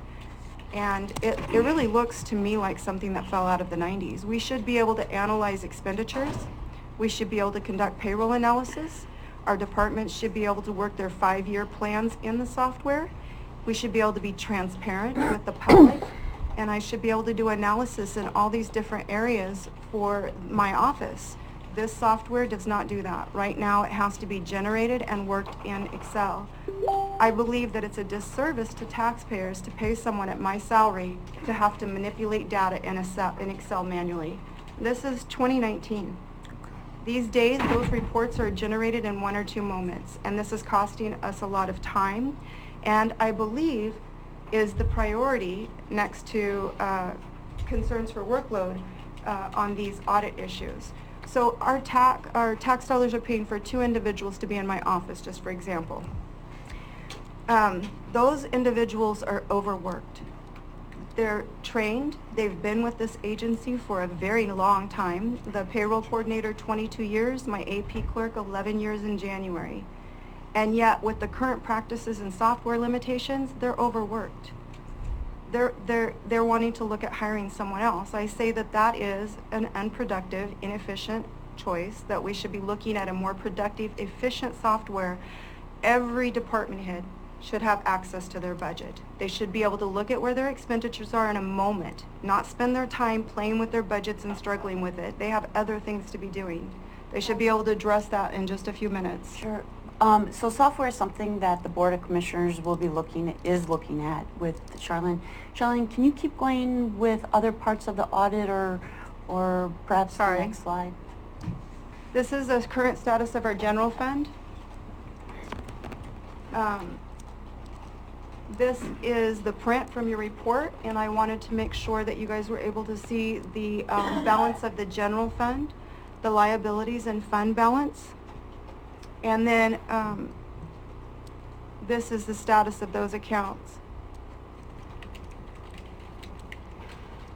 And it really looks to me like something that fell out of the 90s. We should be able to analyze expenditures. We should be able to conduct payroll analysis. Our departments should be able to work their 5-year plans in the software. We should be able to be transparent with the public. And I should be able to do analysis in all these different areas for my office. This software does not do that. Right now, it has to be generated and worked in Excel. I believe that it's a disservice to taxpayers to pay someone at my salary to have to manipulate data in Excel manually. This is 2019. These days, those reports are generated in 1 or 2 moments, and this is costing us a lot of time, and I believe is the priority next to concerns for workload on these audit issues. So our tax dollars are paying for 2 individuals to be in my office, just for example. Those individuals are overworked. They're trained, they've been with this agency for a very long time. The payroll coordinator, 22 years, my AP clerk, 11 years in January. And yet, with the current practices and software limitations, they're overworked. They're wanting to look at hiring someone else. I say that that is an unproductive, inefficient choice, that we should be looking at a more productive, efficient software. Every department head should have access to their budget. They should be able to look at where their expenditures are in a moment, not spend their time playing with their budgets and struggling with it. They have other things to be doing. They should be able to address that in just a few minutes. Sure. So software is something that the Board of Commissioners will be looking at with Charlene. Charlene, can you keep going with other parts of the audit or perhaps the next slide? This is the current status of our general fund. This is the print from your report, and I wanted to make sure that you guys were able to see the balance of the general fund, the liabilities and fund balance. And then this is the status of those accounts.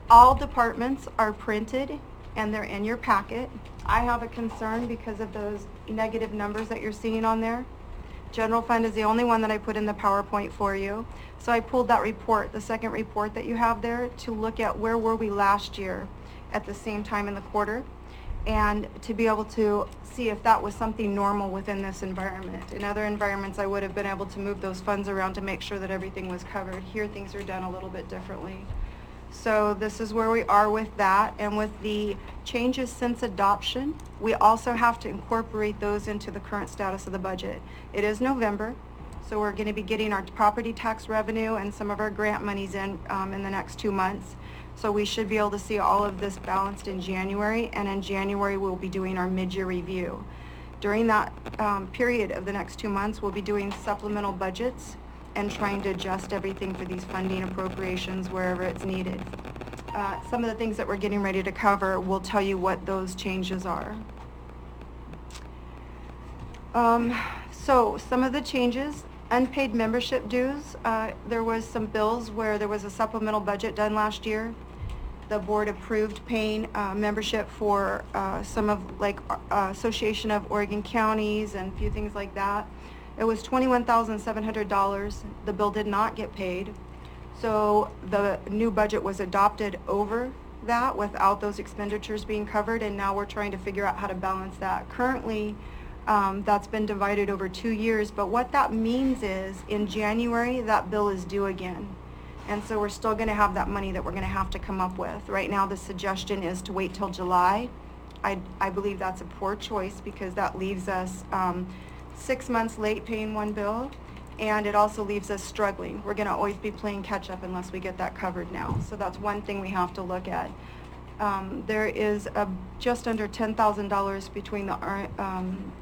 All departments are printed and they're in your packet. I have a concern because of those negative numbers that you're seeing on there. General fund is the only one that I put in the PowerPoint for you. So I pulled that report, the second report that you have there, to look at where were we last year at the same time in the quarter, and to be able to see if that was something normal within this environment. In other environments, I would have been able to move those funds around to make sure that everything was covered. Here, things are done a little bit differently. So this is where we are with that, and with the changes since adoption, we also have to incorporate those into the current status of the budget. It is November, so we're going to be getting our property tax revenue and some of our grant monies in the next 2 months. So we should be able to see all of this balanced in January, and in January we'll be doing our mid-year review. During that period of the next 2 months, we'll be doing supplemental budgets and trying to adjust everything for these funding appropriations wherever it's needed. Some of the things that we're getting ready to cover will tell you what those changes are. So some of the changes, unpaid membership dues, there was some bills where there was a supplemental budget done last year. The board approved paying membership for some of, like, Association of Oregon Counties and a few things like that. It was $21,700. The bill did not get paid. So the new budget was adopted over that without those expenditures being covered, and now we're trying to figure out how to balance that. Currently, that's been divided over 2 years, but what that means is in January, that bill is due again. And so we're still going to have that money that we're going to have to come up with. Right now, the suggestion is to wait till July. I believe that's a poor choice because that leaves us 6 months late paying one bill, and it also leaves us struggling. We're going to always be playing catch up unless we get that covered now. So that's one thing we have to look at. There is just under $10,000 between the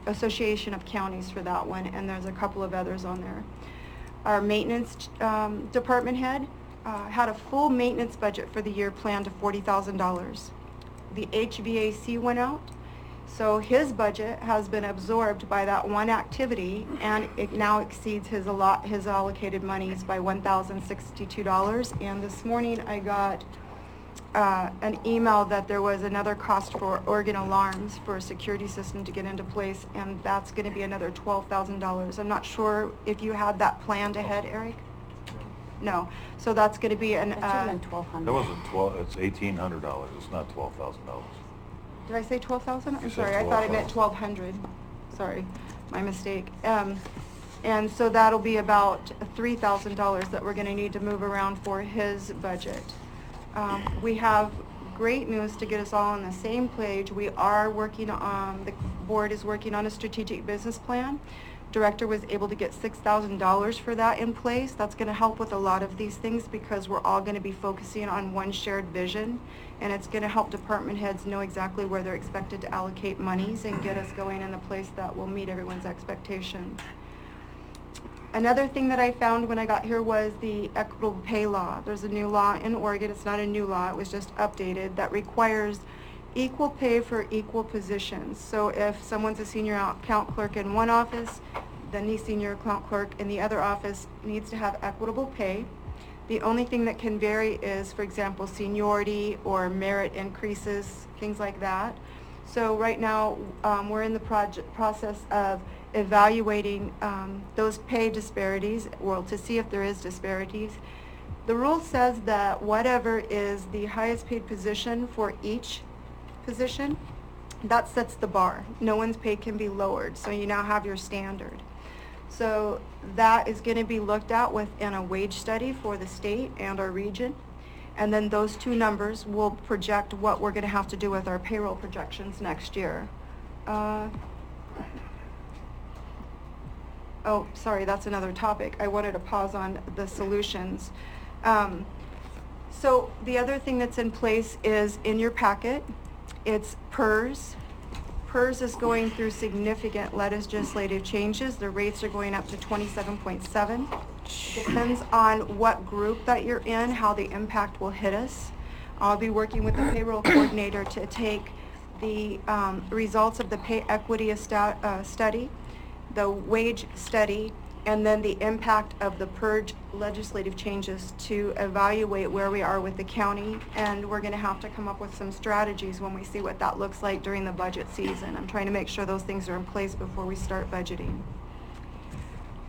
Association of Counties for that one, and there's a couple of others on there. Our maintenance department head had a full maintenance budget for the year planned to $40,000. The HVAC went out. So his budget has been absorbed by that one activity, and it now exceeds his allocated monies by $1,062. And this morning I got an email that there was another cost for Oregon Alarms for a security system to get into place, and that's going to be another $12,000. I'm not sure if you had that planned ahead, Eric? No. So that's going to be an... That should have been $1,200. That wasn't 12, it's $1,800, it's not $12,000. Did I say 12,000? I'm You said sorry, I thought I meant 1,200. Sorry, my mistake. And so that'll be about $3,000 that we're going to need to move around for his budget. We have great news to get us all on the same page. We are working on, the board is working on a strategic business plan. Director was able to get $6,000 for that in place. That's going to help with a lot of these things because we're all going to be focusing on one shared vision, and it's going to help department heads know exactly where they're expected to allocate monies and get us going in a place that will meet everyone's expectations. Another thing that I found when I got here was the equitable pay law. There's a new law in Oregon. It's not a new law. It was just updated that requires equal pay for equal positions. So if someone's a senior account clerk in one office, then the senior account clerk in the other office needs to have equitable pay. The only thing that can vary is, for example, seniority or merit increases, things like that. So right now, we're in the process of evaluating those pay disparities, well, to see if there is disparities. The rule says that whatever is the highest paid position for each position, that sets the bar. No one's pay can be lowered, so you now have your standard. So that is going to be looked at within a wage study for the state and our region, and then those two numbers will project what we're going to have to do with our payroll projections next year. Oh, sorry, that's another topic. I wanted to pause on the solutions. So the other thing that's in place is in your packet. It's PERS. PERS is going through significant legislative changes. The rates are going up to 27.7. Depends on what group that you're in, how the impact will hit us. I'll be working with the payroll coordinator to take the results of the pay equity study, the wage study, and then the impact of the purge legislative changes to evaluate where we are with the county, and we're going to have to come up with some strategies when we see what that looks like during the budget season. I'm trying to make sure those things are in place before we start budgeting.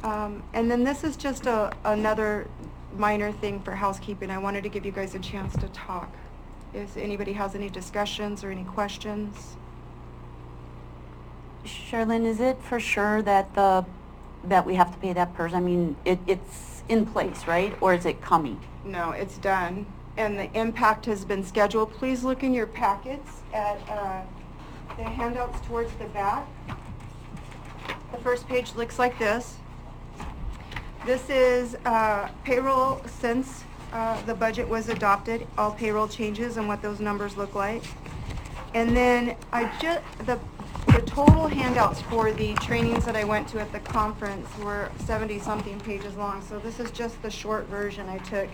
And then this is just another minor thing for housekeeping. I wanted to give you guys a chance to talk. If anybody has any discussions or any questions. Charlene, is it for sure that that we have to pay that PERS? I mean, it's in place, right? Or is it coming? No, it's done, and the impact has been scheduled. Please look in your packets at the handouts towards the back. The first page looks like this. This is payroll since the budget was adopted, all payroll changes and what those numbers look like. And then the total handouts for the trainings that I went to at the conference were 70-something pages long, so this is just the short version I took.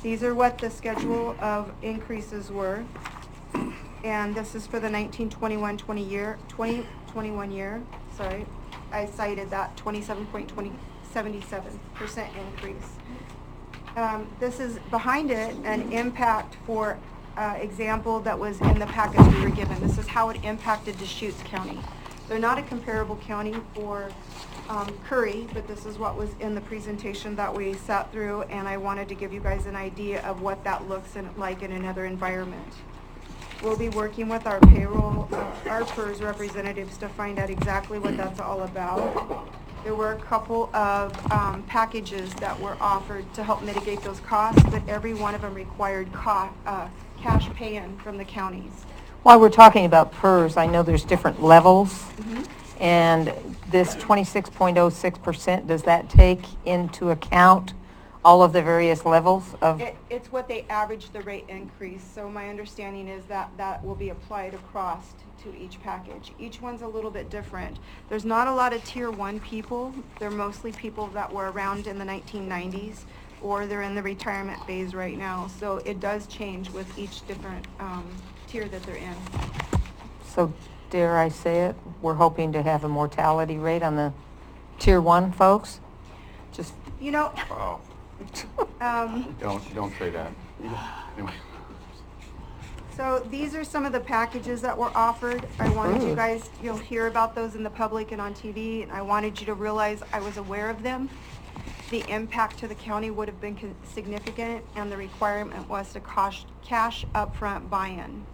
These are what the schedule of increases were, and this is for the 2021 year. Sorry, I cited that 77% increase. This is behind it an impact for example that was in the package we were given. This is how it impacted Deschutes County. They're not a comparable county for Curry, but this is what was in the presentation that we sat through, and I wanted to give you guys an idea of what that looks like in another environment. We'll be working with our payroll, our PERS representatives to find out exactly what that's all about. There were a couple of packages that were offered to help mitigate those costs, but every one of them required cash pay-in from the counties. While we're talking about PERS, I know there's different levels, and this 26.06%, does that take into account all of the various levels of? It's what they average the rate increase, so my understanding is that that will be applied across to each package. Each one's a little bit different. There's not a lot of tier 1 people. They're mostly people that were around in the 1990s, or they're in the retirement phase right now, so it does change with each different tier that they're in. So dare I say it, we're hoping to have a mortality rate on the tier 1 folks? Just, you know, Wow. Don't say that. Anyway. so these are some of the packages that were offered. I wanted you guys, you'll hear about those in the public and on TV, and I wanted you to realize I was aware of them. The impact to the county would have been significant, and the requirement was to cash upfront buy-in.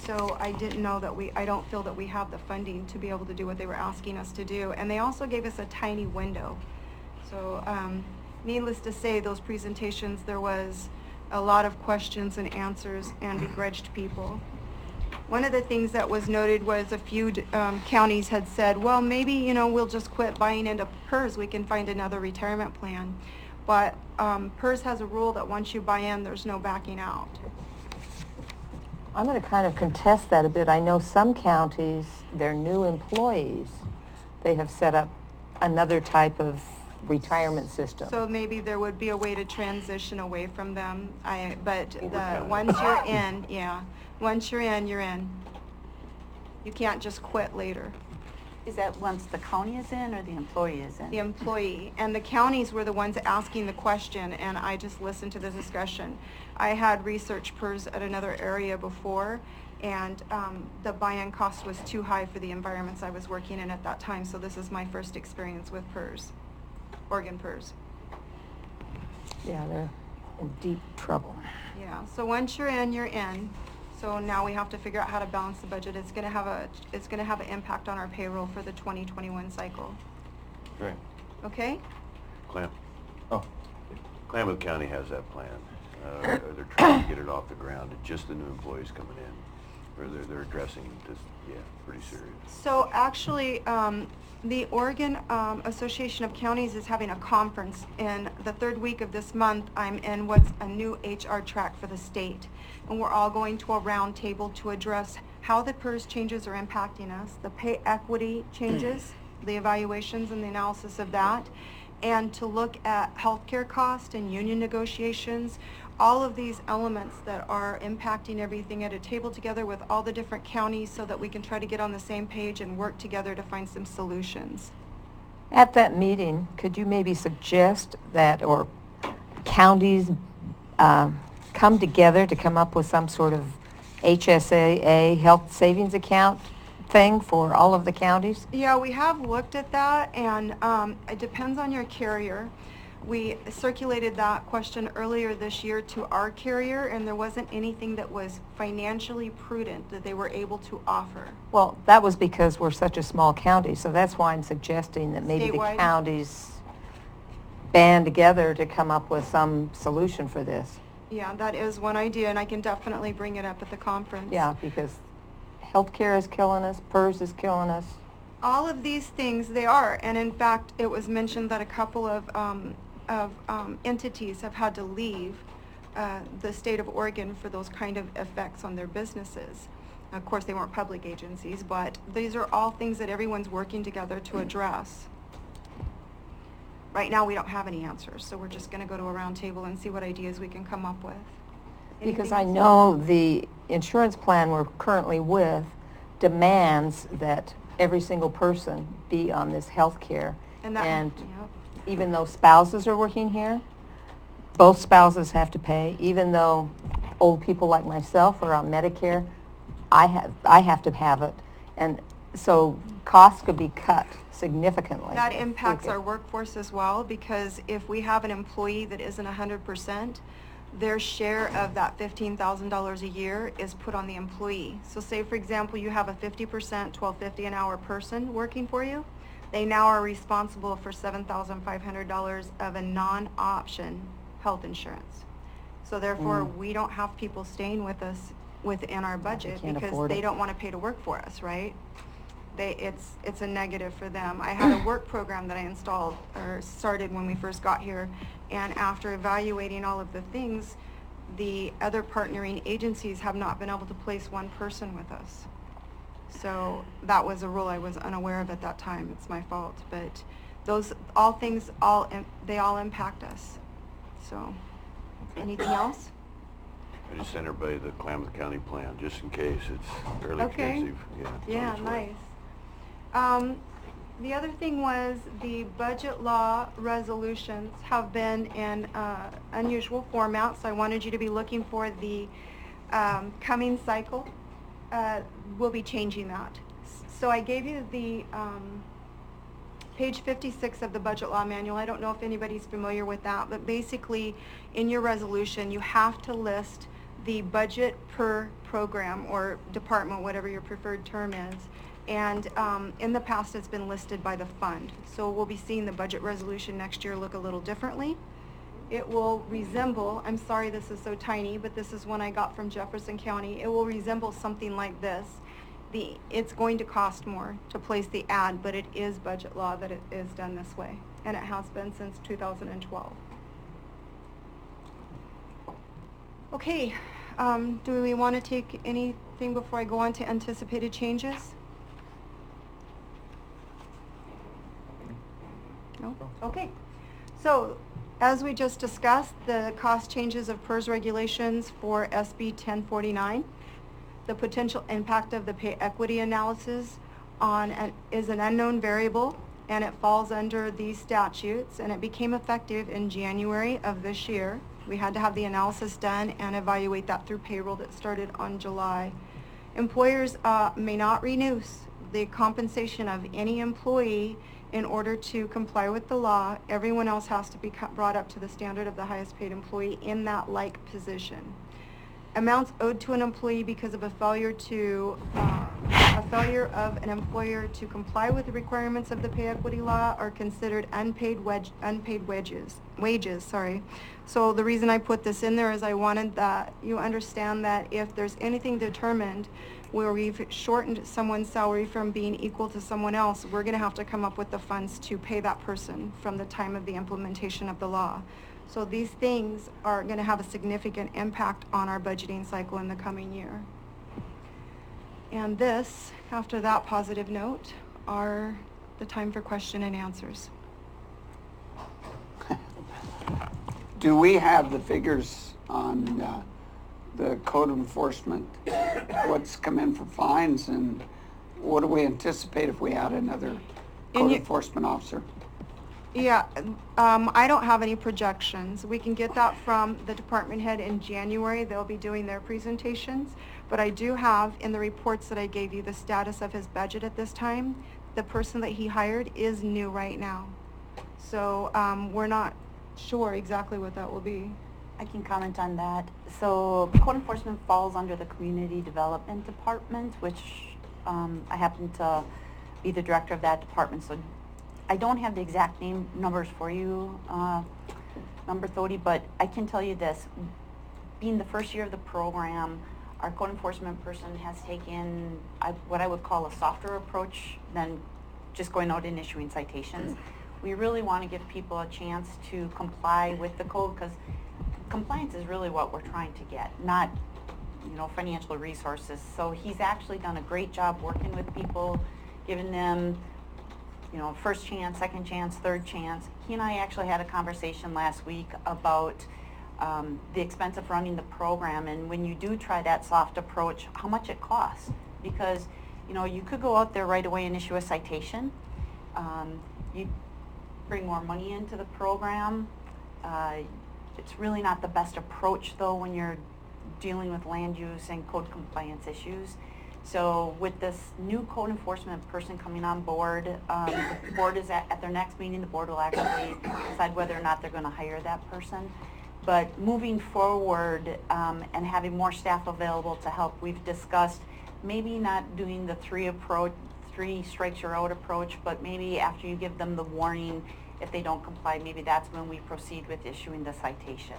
So I didn't know that I don't feel that we have the funding to be able to do what they were asking us to do. And they also gave us a tiny window. So needless to say, those presentations, there was a lot of questions and answers and begrudged people. One of the things that was noted was a few counties had said, well, maybe, you know, we'll just quit buying into PERS. We can find another retirement plan. But PERS has a rule that once you buy in, there's no backing out. I'm going to kind of contest that a bit. I know some counties, their new employees, they have set up another type of retirement system. So maybe there would be a way to transition away from them. Once you're in, once you're in, you're in. You can't just quit later. Is that once the county is in or the employee is in? The employee. And the counties were the ones asking the question, and I just listened to the discussion. I had researched PERS at another area before, and the buy-in cost was too high for the environments I was working in at that time, so this is my first experience with PERS, Oregon PERS. Yeah, they're in deep trouble. Yeah, so once you're in, you're in. So now we have to figure out how to balance the budget. It's going to have an impact on our payroll for the 2021 cycle. Great. Okay? Klamath County has that plan. They're trying to get it off the ground. It's just the new employees coming in, or they're addressing this, pretty serious. So actually, the Oregon Association of Counties is having a conference in the third week of this month. I'm in what's a new HR track for the state. And we're all going to a round table to address how the PERS changes are impacting us, the pay equity changes, the evaluations and the analysis of that, and to look at healthcare cost and union negotiations, all of these elements that are impacting everything at a table together with all the different counties so that we can try to get on the same page and work together to find some solutions. At that meeting, could you maybe suggest that, or counties come together to come up with some sort of HSAA, health savings account thing for all of the counties? Yeah, we have looked at that, and it depends on your carrier. We circulated that question earlier this year to our carrier, and there wasn't anything that was financially prudent that they were able to offer. Well, that was because we're such a small county, so that's why I'm suggesting that maybe the Statewide? counties band together to come up with some solution for this. Yeah, that is one idea, and I can definitely bring it up at the conference. Yeah, because healthcare is killing us, PERS is killing us. All of these things, they are, and in fact, it was mentioned that a couple of entities have had to leave the state of Oregon for those kind of effects on their businesses. Of course, they weren't public agencies, but these are all things that everyone's working together to address. Right now, we don't have any answers, so we're just going to go to a round table and see what ideas we can come up with. Because Anything I else? know the insurance plan we're currently with demands that every single person be on this health care. And that, And yep. even though spouses are working here, both spouses have to pay. Even though old people like myself are on Medicare, I have to have it. And so costs could be cut significantly. That impacts our workforce as well, because if we have an employee that isn't 100%, their share of that $15,000 a year is put on the employee. So say, for example, you have a 50%, $12.50 an hour person working for you. They now are responsible for $7,500 of a non-option health insurance. So therefore, we don't have people staying with us within our budget can't because afford they it. don't want to pay to work for us, right? It's a negative for them. I had a work program that I installed or started when we first got here, and after evaluating all of the things, the other partnering agencies have not been able to place one person with us. So that was a rule I was unaware of at that time. It's my fault, but those all things they all impact us. So anything else? I just sent everybody the Klamath County plan, just in case. It's fairly Okay. extensive. Yeah, it's on Yeah, its way. nice. The other thing was the budget law resolutions have been in unusual format, so I wanted you to be looking for the coming cycle. We'll be changing that. So I gave you the page 56 of the budget law manual. I don't know if anybody's familiar with that, but basically in your resolution you have to list the budget per program or department, whatever your preferred term is. And in the past, it's been listed by the fund. So we'll be seeing the budget resolution next year look a little differently. It will resemble, I'm sorry this is so tiny, but this is one I got from Jefferson County. It will resemble something like this. It's going to cost more to place the ad, but it is budget law that it is done this way. And it has been since 2012. Okay, do we want to take anything before I go on to anticipated changes? No? Okay. So, as we just discussed, the cost changes of PERS regulations for SB 1049, the potential impact of the pay equity analysis is an unknown variable, and it falls under these statutes, and it became effective in January of this year. We had to have the analysis done and evaluate that through payroll that started on July. Employers may not renew the compensation of any employee in order to comply with the law. Everyone else has to be brought up to the standard of the highest paid employee in that like position. Amounts owed to an employee because of a failure of an employer to comply with the requirements of the pay equity law are considered unpaid wages. So the reason I put this in there is I wanted that you understand that if there's anything determined where we've shortened someone's salary from being equal to someone else, we're going to have to come up with the funds to pay that person from the time of the implementation of the law. So these things are going to have a significant impact on our budgeting cycle in the coming year. And this, after that positive note, are the time for question and answers. Do we have the figures on the code enforcement? What's come in for fines, and what do we anticipate if we had another code enforcement officer? Yeah, I don't have any projections. We can get that from the department head in January. They'll be doing their presentations. But I do have in the reports that I gave you the status of his budget at this time. The person that he hired is new right now. So we're not sure exactly what that will be. I can comment on that. So code enforcement falls under the community development department, which I happen to be the director of that department. So I don't have the exact numbers for you, Member Thody, but I can tell you this. Being the first year of the program, our code enforcement person has taken what I would call a softer approach than just going out and issuing citations. We really want to give people a chance to comply with the code, because compliance is really what we're trying to get, not financial resources. So he's actually done a great job working with people, giving them first chance, second chance, third chance. He and I actually had a conversation last week about the expense of running the program, and when you do try that soft approach, how much it costs. Because you could go out there right away and issue a citation. You bring more money into the program. It's really not the best approach, though, when you're dealing with land use and code compliance issues. So with this new code enforcement person coming on board, the board is at their next meeting, the board will actually decide whether or not they're going to hire that person. But moving forward and having more staff available to help, we've discussed maybe not doing the three strikes you're out approach, but maybe after you give them the warning, if they don't comply, maybe that's when we proceed with issuing the citation.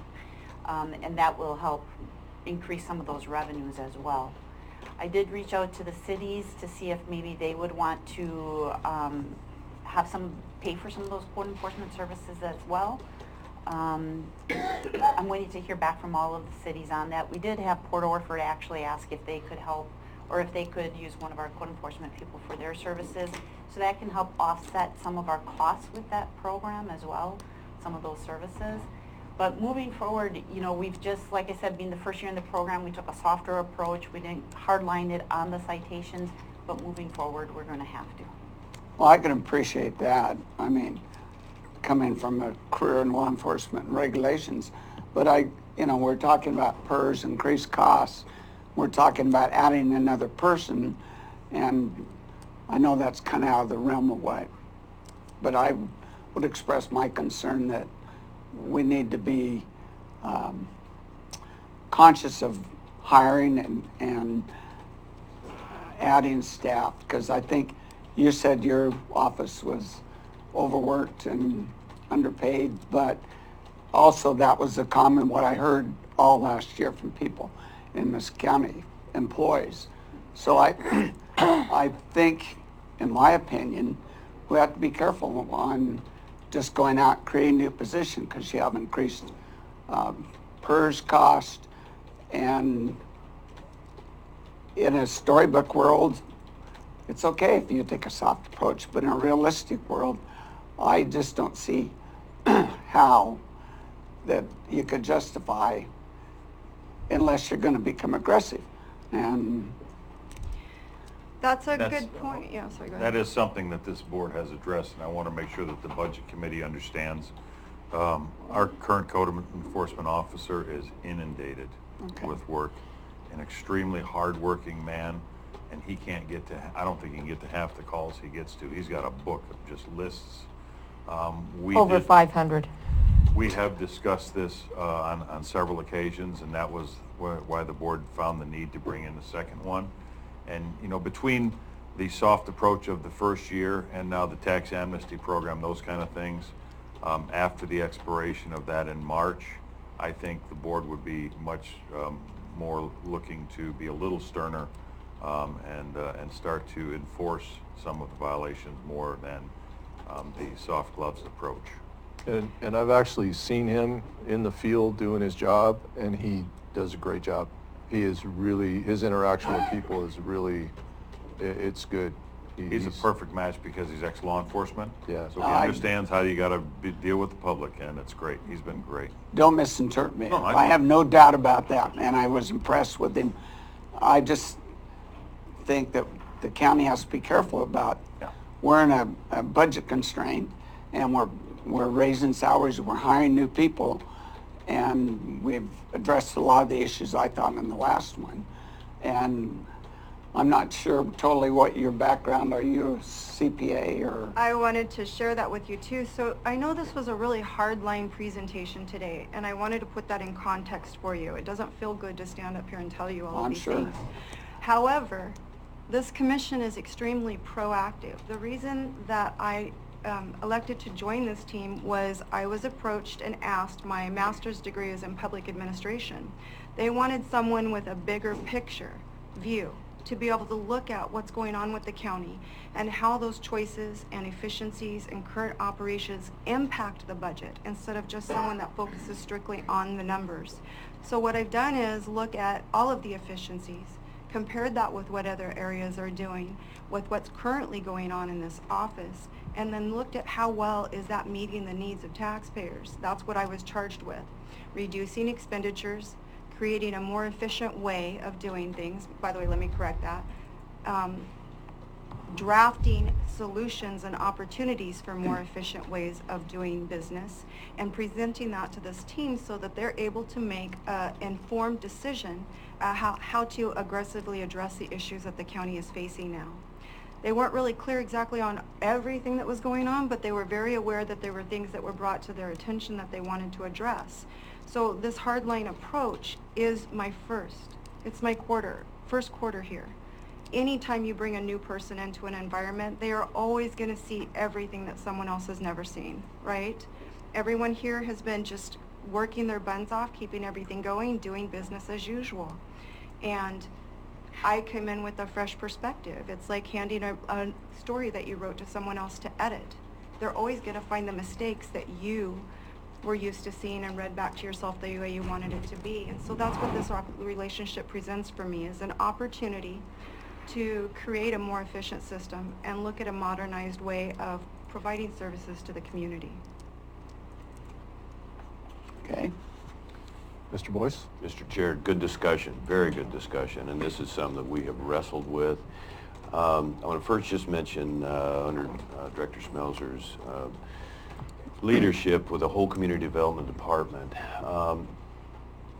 And that will help increase some of those revenues as well. I did reach out to the cities to see if maybe they would want to pay for some of those code enforcement services as well. I'm waiting to hear back from all of the cities on that. We did have Port Orford actually ask if they could help, or if they could use one of our code enforcement people for their services. So that can help offset some of our costs with that program as well, some of those services. But moving forward, we've just, like I said, being the first year in the program, we took a softer approach. We didn't hardline it on the citations, but moving forward, we're going to have to. Well, I can appreciate that. I mean, coming from a career in law enforcement and regulations, but we're talking about PERS, increased costs. We're talking about adding another person, and I know that's kind of out of the realm of what, but I would express my concern that we need to be conscious of hiring and adding staff, because I think you said your office was overworked and underpaid, but also that was a common what I heard all last year from people in this county, employees. So I think, in my opinion, we have to be careful on just going out and creating a new position, because you have increased PERS cost, and in a storybook world, it's okay if you take a soft approach, but in a realistic world, I just don't see how that you could justify unless you're going to become aggressive. And That's a That's- good point. Yeah, sorry, go ahead. That is something that this board has addressed, and I want to make sure that the budget committee understands. Our current code enforcement officer is inundated Okay. with work, an extremely hardworking man, and he can't get to, I don't think he can get to half the calls he gets to. He's got a book of just lists. Over 500. We have discussed this on several occasions, and that was why the board found the need to bring in the second one. And, between the soft approach of the first year and now the tax amnesty program, those kind of things, after the expiration of that in March, I think the board would be much more looking to be a little sterner and start to enforce some of the violations more than the soft gloves approach. And I've actually seen him in the field doing his job, and he does a great job. He is really, his interaction with people is really, it's good. He's a perfect match because he's ex-law enforcement. Yeah. So he understands how you got to deal with the public, and it's great. He's been great. don't misinterpret me. No, I have no doubt about that, and I was impressed with him. I just think that the county has to be careful about, Yeah. we're in a budget constraint, and we're we're raising salaries, we're hiring new people, and we've addressed a lot of the issues I thought in the last one. And I'm not sure totally what your background, are you a CPA or? I wanted to share that with you too. So I know this was a really hard-line presentation today, and I wanted to put that in context for you. It doesn't feel good to stand up here and tell you all of I'm these sure. things. However, this commission is extremely proactive. The reason that I elected to join this team was I was approached and asked, my master's degree is in public administration. They wanted someone with a bigger picture view to be able to look at what's going on with the county and how those choices and efficiencies and current operations impact the budget instead of just someone that focuses strictly on the numbers. So what I've done is look at all of the efficiencies, compared that with what other areas are doing, with what's currently going on in this office, and then looked at how well is that meeting the needs of taxpayers. That's what I was charged with. Reducing expenditures, creating a more efficient way of doing things. By the way, let me correct that. Drafting solutions and opportunities for more efficient ways of doing business and presenting that to this team so that they're able to make an informed decision how to aggressively address the issues that the county is facing now. They weren't really clear exactly on everything that was going on, but they were very aware that there were things that were brought to their attention that they wanted to address. So this hardline approach is my it's my first quarter here. Anytime you bring a new person into an environment, they are always going to see everything that someone else has never seen, right? Everyone here has been just working their buns off, keeping everything going, doing business as usual. And I come in with a fresh perspective. It's like handing a story that you wrote to someone else to edit. They're always going to find the mistakes that you were used to seeing and read back to yourself the way you wanted it to be. And so that's what this relationship presents for me, is an opportunity to create a more efficient system and look at a modernized way of providing services to the community. Okay. Mr. Boyce? Mr. Chair, good discussion, very good discussion, and this is something that we have wrestled with. I want to first just mention under Director Smelzer's leadership with the whole community development department.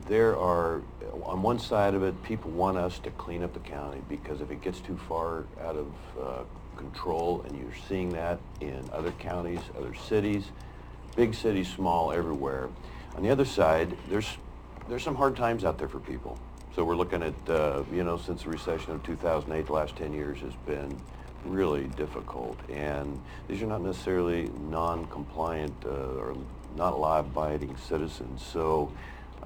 There are, on one side of it, people want us to clean up the county because if it gets too far out of control, and you're seeing that in other counties, other cities, big cities, small, everywhere. On the other side, there's some hard times out there for people. So we're looking at, since the recession of 2008, the last 10 years has been really difficult. And these are not necessarily non-compliant or not law-abiding citizens. So,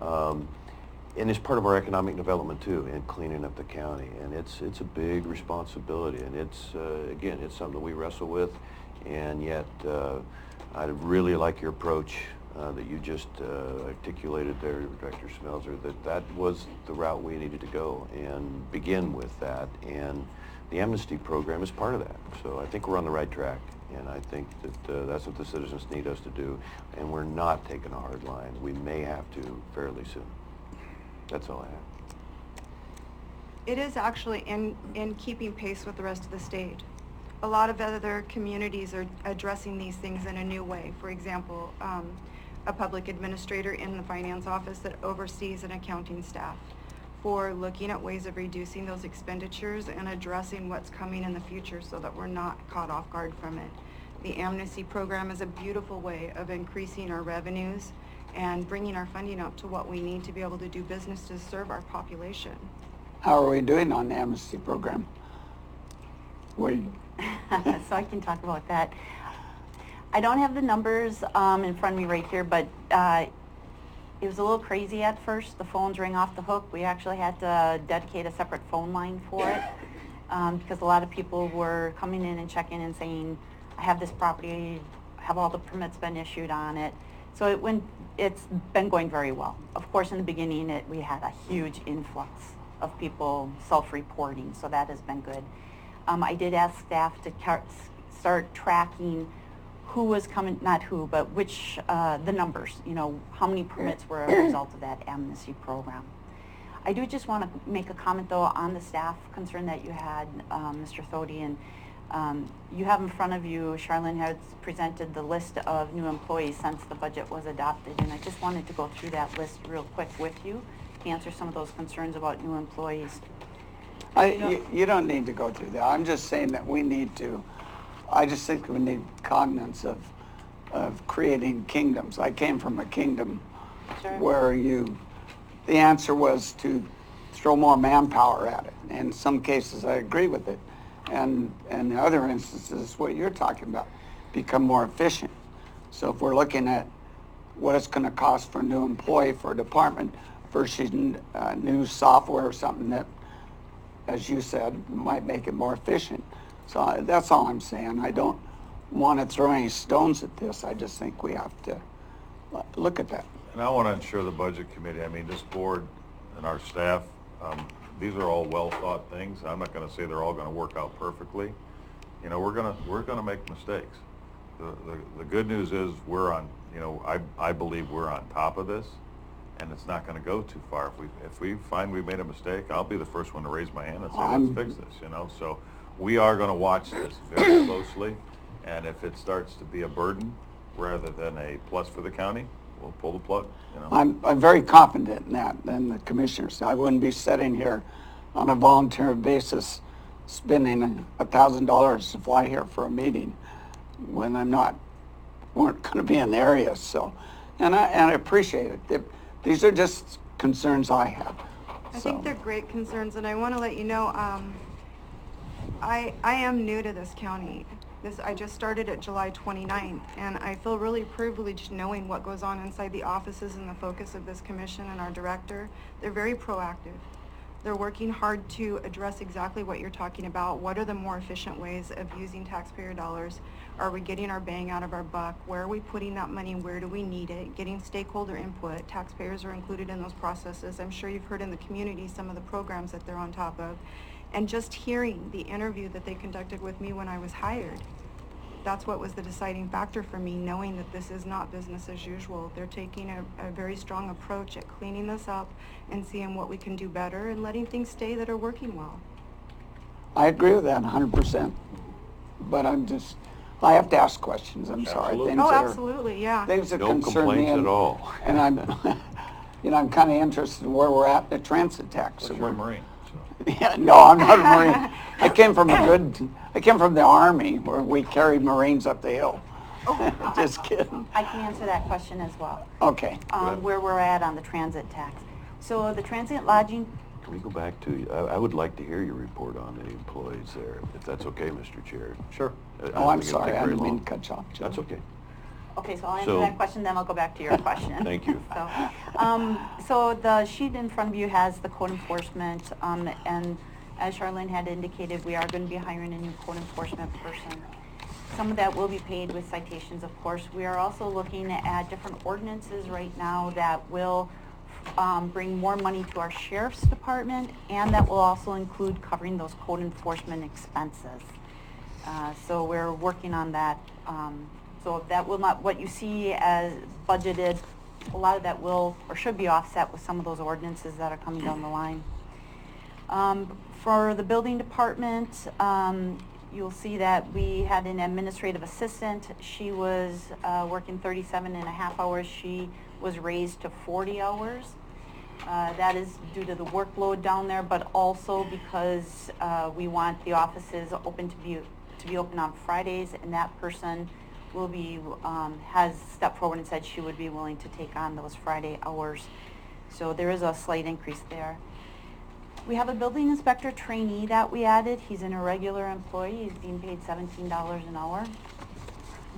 and it's part of our economic development too, in cleaning up the county. And it's a big responsibility. And it's, again, it's something that we wrestle with. And yet, I really like your approach that you just articulated there, Director Smelzer, that was the route we needed to go and begin with that. And the amnesty program is part of that. So I think we're on the right track. And I think that that's what the citizens need us to do. And we're not taking a hard line. We may have to fairly soon. That's all I have. It is actually in keeping pace with the rest of the state. A lot of other communities are addressing these things in a new way. For example, a public administrator in the finance office that oversees an accounting staff for looking at ways of reducing those expenditures and addressing what's coming in the future so that we're not caught off guard from it. The amnesty program is a beautiful way of increasing our revenues and bringing our funding up to what we need to be able to do business to serve our population. How are we doing on the amnesty program? So I can talk about that. I don't have the numbers in front of me right here, but it was a little crazy at first. The phones rang off the hook. We actually had to dedicate a separate phone line for it because a lot of people were coming in and checking and saying, I have this property, have all the permits been issued on it? So it's been going very well. Of course, in the beginning, we had a huge influx of people self-reporting, so that has been good. I did ask staff to start tracking who was coming, not who, but which, the numbers, how many permits were a result of that amnesty program. I do just want to make a comment, though, on the staff concern that you had, Mr. Thodian. You have in front of you, Charlene has presented the list of new employees since the budget was adopted, and I just wanted to go through that list real quick with you, to answer some of those concerns about new employees. You don't need to go through that. I'm just saying that we need to, I just think we need cognizance of creating kingdoms. I came from a kingdom Sure. where the answer was to throw more manpower at it. In some cases, I agree with it. And in other instances, what you're talking about, become more efficient. So if we're looking at what it's going to cost for a new employee for a department versus new software or something that, as you said, might make it more efficient. So that's all I'm saying. I don't want to throw any stones at this. I just think we have to look at that. And I want to ensure the budget committee, I mean, this board and our staff, these are all well-thought things. I'm not going to say they're all going to work out perfectly. You know, we're going to make mistakes. The good news is we're on, you know, I believe we're on top of this, and it's not going to go too far. If we find we made a mistake, I'll be the first one to raise my hand and say, let's fix this, you know. So we are going to watch this very closely, and if it starts to be a burden rather than a plus for the county, we'll pull the plug, you know. I'm very confident in that, and the commissioners. I wouldn't be sitting here on a voluntary basis spending $1,000 to fly here for a meeting when weren't going to be in the area. So, and I appreciate it. These are just concerns I have. I think they're great concerns, and I want to let you know, I am new to this county. I just started at July 29th, and I feel really privileged knowing what goes on inside the offices and the focus of this commission and our director. They're very proactive. They're working hard to address exactly what you're talking about. What are the more efficient ways of using taxpayer dollars? Are we getting our bang out of our buck? Where are we putting that money? Where do we need it? Getting stakeholder input. Taxpayers are included in those processes. I'm sure you've heard in the community some of the programs that they're on top of. And just hearing the interview that they conducted with me when I was hired, that's what was the deciding factor for me, knowing that this is not business as usual. They're taking a very strong approach at cleaning this up and seeing what we can do better and letting things stay that are working well. I agree with that 100%. But I have to ask questions. I'm sorry. Absolutely. Things Absolutely, yeah. Things that No concern me. complaints at all. And I'm, I'm kind of interested in where we're at in the transit tax. But you're a Marine, so. Yeah, no, I'm not a Marine. I came from the Army where we carried Marines up the hill. Just kidding. I can answer that question as well. Okay. Where we're at on the transit tax. So the transient lodging, Can we go back to, I would like to hear your report on the employees there, if that's okay, Mr. Chair. Sure. I Oh, don't I'm think it'll sorry. take I very didn't mean long. to cut you off, Joe. That's okay. okay, so I'll answer So- that question, then I'll go back to your question. Thank you. So the sheet in front of you has the code enforcement, and as Charlene had indicated, we are going to be hiring a new code enforcement person. Some of that will be paid with citations, of course. We are also looking at different ordinances right now that will bring more money to our sheriff's department, and that will also include covering those code enforcement expenses. So we're working on that. So that will not, what you see as budgeted, a lot of that will or should be offset with some of those ordinances that are coming down the line. For the building department, you'll see that we had an administrative assistant. She was working 37 and a half hours. She was raised to 40 hours. That is due to the workload down there, but also because we want the offices open to be open on Fridays, and that person will be has stepped forward and said she would be willing to take on those Friday hours. So there is a slight increase there. We have a building inspector trainee that we added. He's an irregular employee. He's being paid $17 an hour.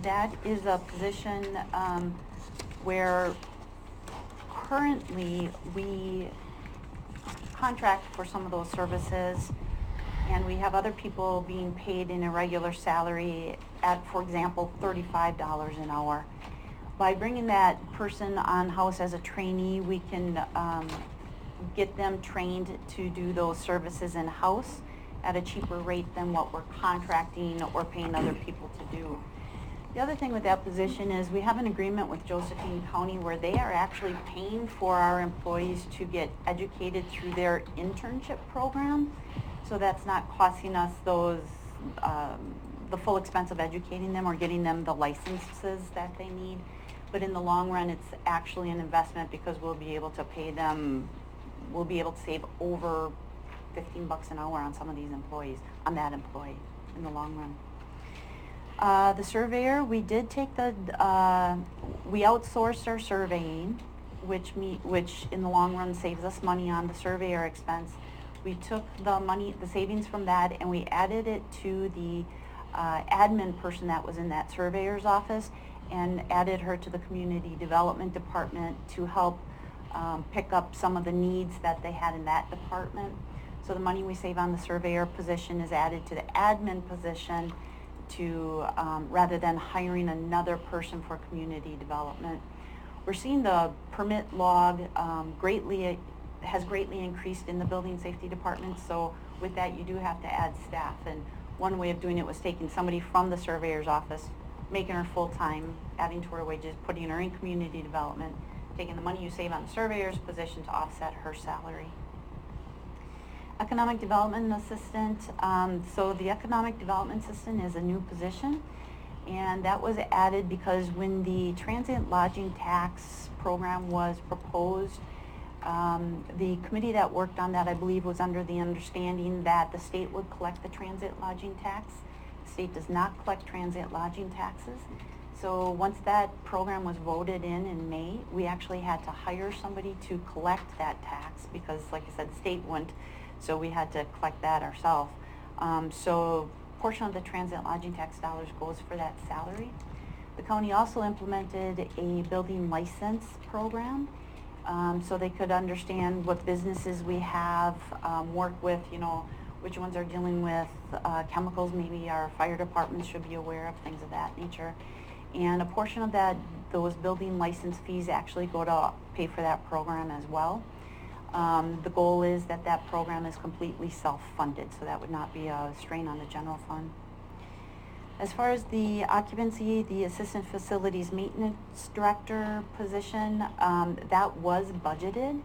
That is a position where currently we contract for some of those services, and we have other people being paid an irregular salary at, for example, $35 an hour. By bringing that person on house as a trainee, we can get them trained to do those services in-house at a cheaper rate than what we're contracting or paying other people to do. The other thing with that position is we have an agreement with Josephine County where they are actually paying for our employees to get educated through their internship program. So that's not costing us those the full expense of educating them or getting them the licenses that they need. But in the long run, it's actually an investment because we'll be able to pay them, we'll be able to save over $15 an hour on some of these employees, on that employee in the long run. The surveyor, we did take we outsourced our surveying, which in the long run saves us money on the surveyor expense. We took the savings from that, and we added it to the admin person that was in that surveyor's office, and added her to the community development department to help pick up some of the needs that they had in that department. So the money we save on the surveyor position is added to the admin position to rather than hiring another person for community development. We're seeing the permit log has greatly increased in the building safety department, so with that you do have to add staff, and one way of doing it was taking somebody from the surveyor's office, making her full-time, adding to her wages, putting her in community development, taking the money you save on the surveyor's position to offset her salary. Economic Development Assistant, so the Economic Development Assistant is a new position, and that was added because when the transient lodging tax program was proposed, the committee that worked on that, I believe, was under the understanding that the state would collect the transient lodging tax. The state does not collect transient lodging taxes. So once that program was voted in May, we actually had to hire somebody to collect that tax because, like I said, the state wouldn't. So we had to collect that ourselves. So a portion of the transient lodging tax dollars goes for that salary. The county also implemented a building license program so they could understand what businesses we have, work with, which ones are dealing with chemicals. Maybe our fire departments should be aware of things of that nature. And a portion of those building license fees actually go to pay for that program as well. The goal is that program is completely self-funded, so that would not be a strain on the general fund. As far as the occupancy, the Assistant Facilities Maintenance Director position, that was budgeted,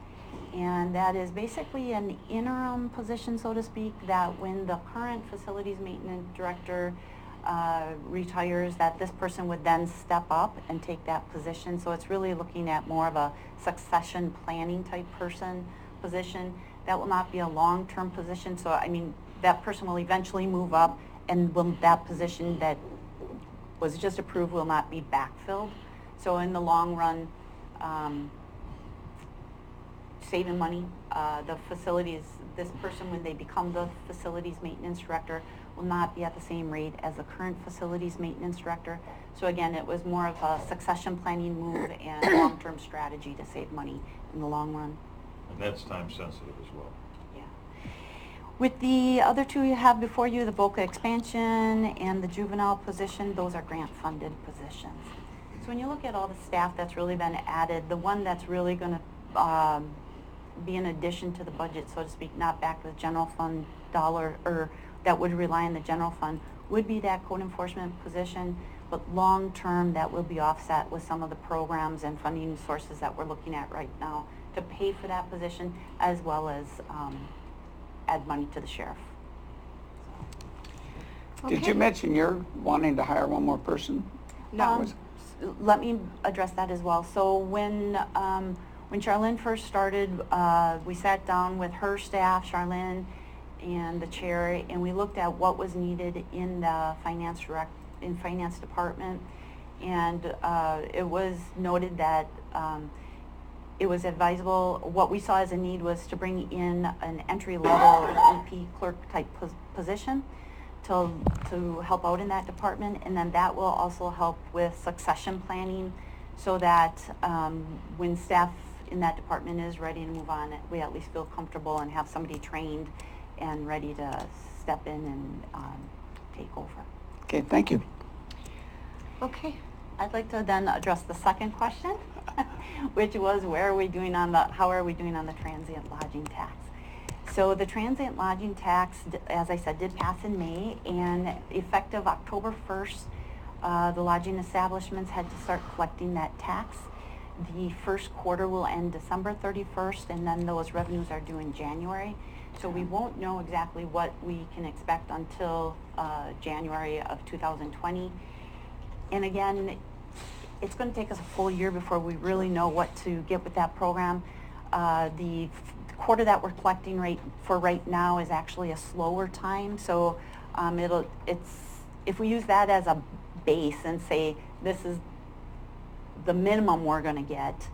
and that is basically an interim position, so to speak, that when the current Facilities Maintenance Director retires, that this person would then step up and take that position. So it's really looking at more of a succession planning type position. That will not be a long-term position. So I mean, that person will eventually move up, and that position that was just approved will not be backfilled. So in the long run, saving money. The facilities, this person, when they become the Facilities Maintenance Director, will not be at the same rate as the current Facilities Maintenance Director. So again, it was more of a succession planning move and long-term strategy to save money in the long run. And that's time sensitive as well. Yeah. With the other two you have before you, the Boca expansion and the juvenile position, those are grant-funded positions. So when you look at all the staff that's really been added, the one that's really going to be in addition to the budget, so to speak, not back to the general fund dollar, or that would rely on the general fund, would be that code enforcement position, but long-term that will be offset with some of the programs and funding sources that we're looking at right now to pay for that position, as well as add money to the sheriff. Did you mention you're wanting to hire one more person? No. Let me address that as well. So when Charlene first started, we sat down with her staff, Charlene and the chair, and we looked at what was needed in the finance department, and it was noted that it was advisable. What we saw as a need was to bring in an entry-level EP clerk type position to help out in that department, and then that will also help with succession planning, so that when staff in that department is ready to move on, we at least feel comfortable and have somebody trained and ready to step in and take over. Okay, thank you. Okay. I'd like to then address the second question, which was how are we doing on the transient lodging tax? So the transient lodging tax, as I said, did pass in May, and effective October 1st, the lodging establishments had to start collecting that tax. The first quarter will end December 31st, and then those revenues are due in January. So we won't know exactly what we can expect until January of 2020. And again, it's going to take us a full year before we really know what to get with that program. The quarter that we're collecting right now is actually a slower time, so if we use that as a base and say this is the minimum we're going to get,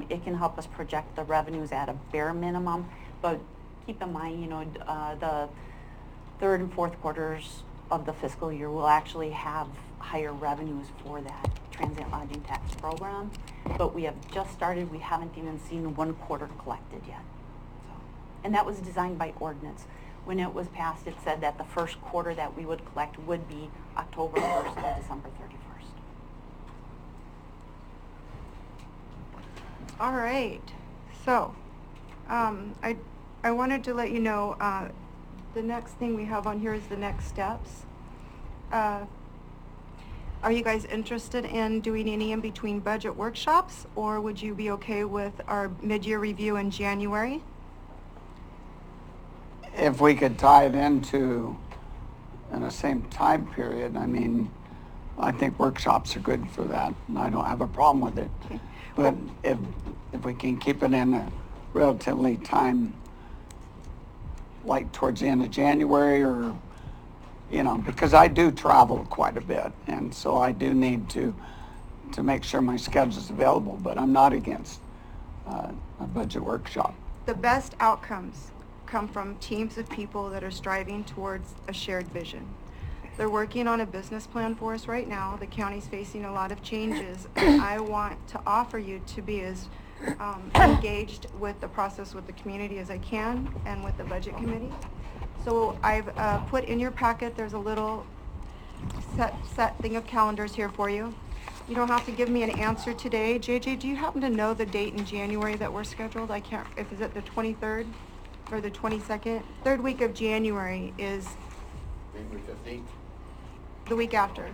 it can help us project the revenues at a bare minimum. But keep in mind, the third and fourth quarters of the fiscal year will actually have higher revenues for that transient lodging tax program. But we have just started. We haven't even seen one quarter collected yet. So, and that was designed by ordinance. When it was passed, it said that the first quarter that we would collect would be October 1st to December 31st. All right, so I wanted to let you know the next thing we have on here is the next steps. Are you guys interested in doing any in-between budget workshops, or would you be okay with our mid-year review in January? If we could tie it into in the same time period, I mean, I think workshops are good for that, and I don't have a problem with it. Okay. But if we can keep it in a relatively time, like towards the end of January, or, because I do travel quite a bit, and so I do need to make sure my schedule's available, but I'm not against a budget workshop. The best outcomes come from teams of people that are striving towards a shared vision. They're working on a business plan for us right now. The county's facing a lot of changes. I want to offer you to be as engaged with the process with the community as I can, and with the budget committee. So I've put in your packet, there's a little set thing of calendars here for you. You don't have to give me an answer today. JJ, do you happen to know the date in January that we're scheduled? Is it the 23rd or the 22nd? Third week of January is January 15th, the week after.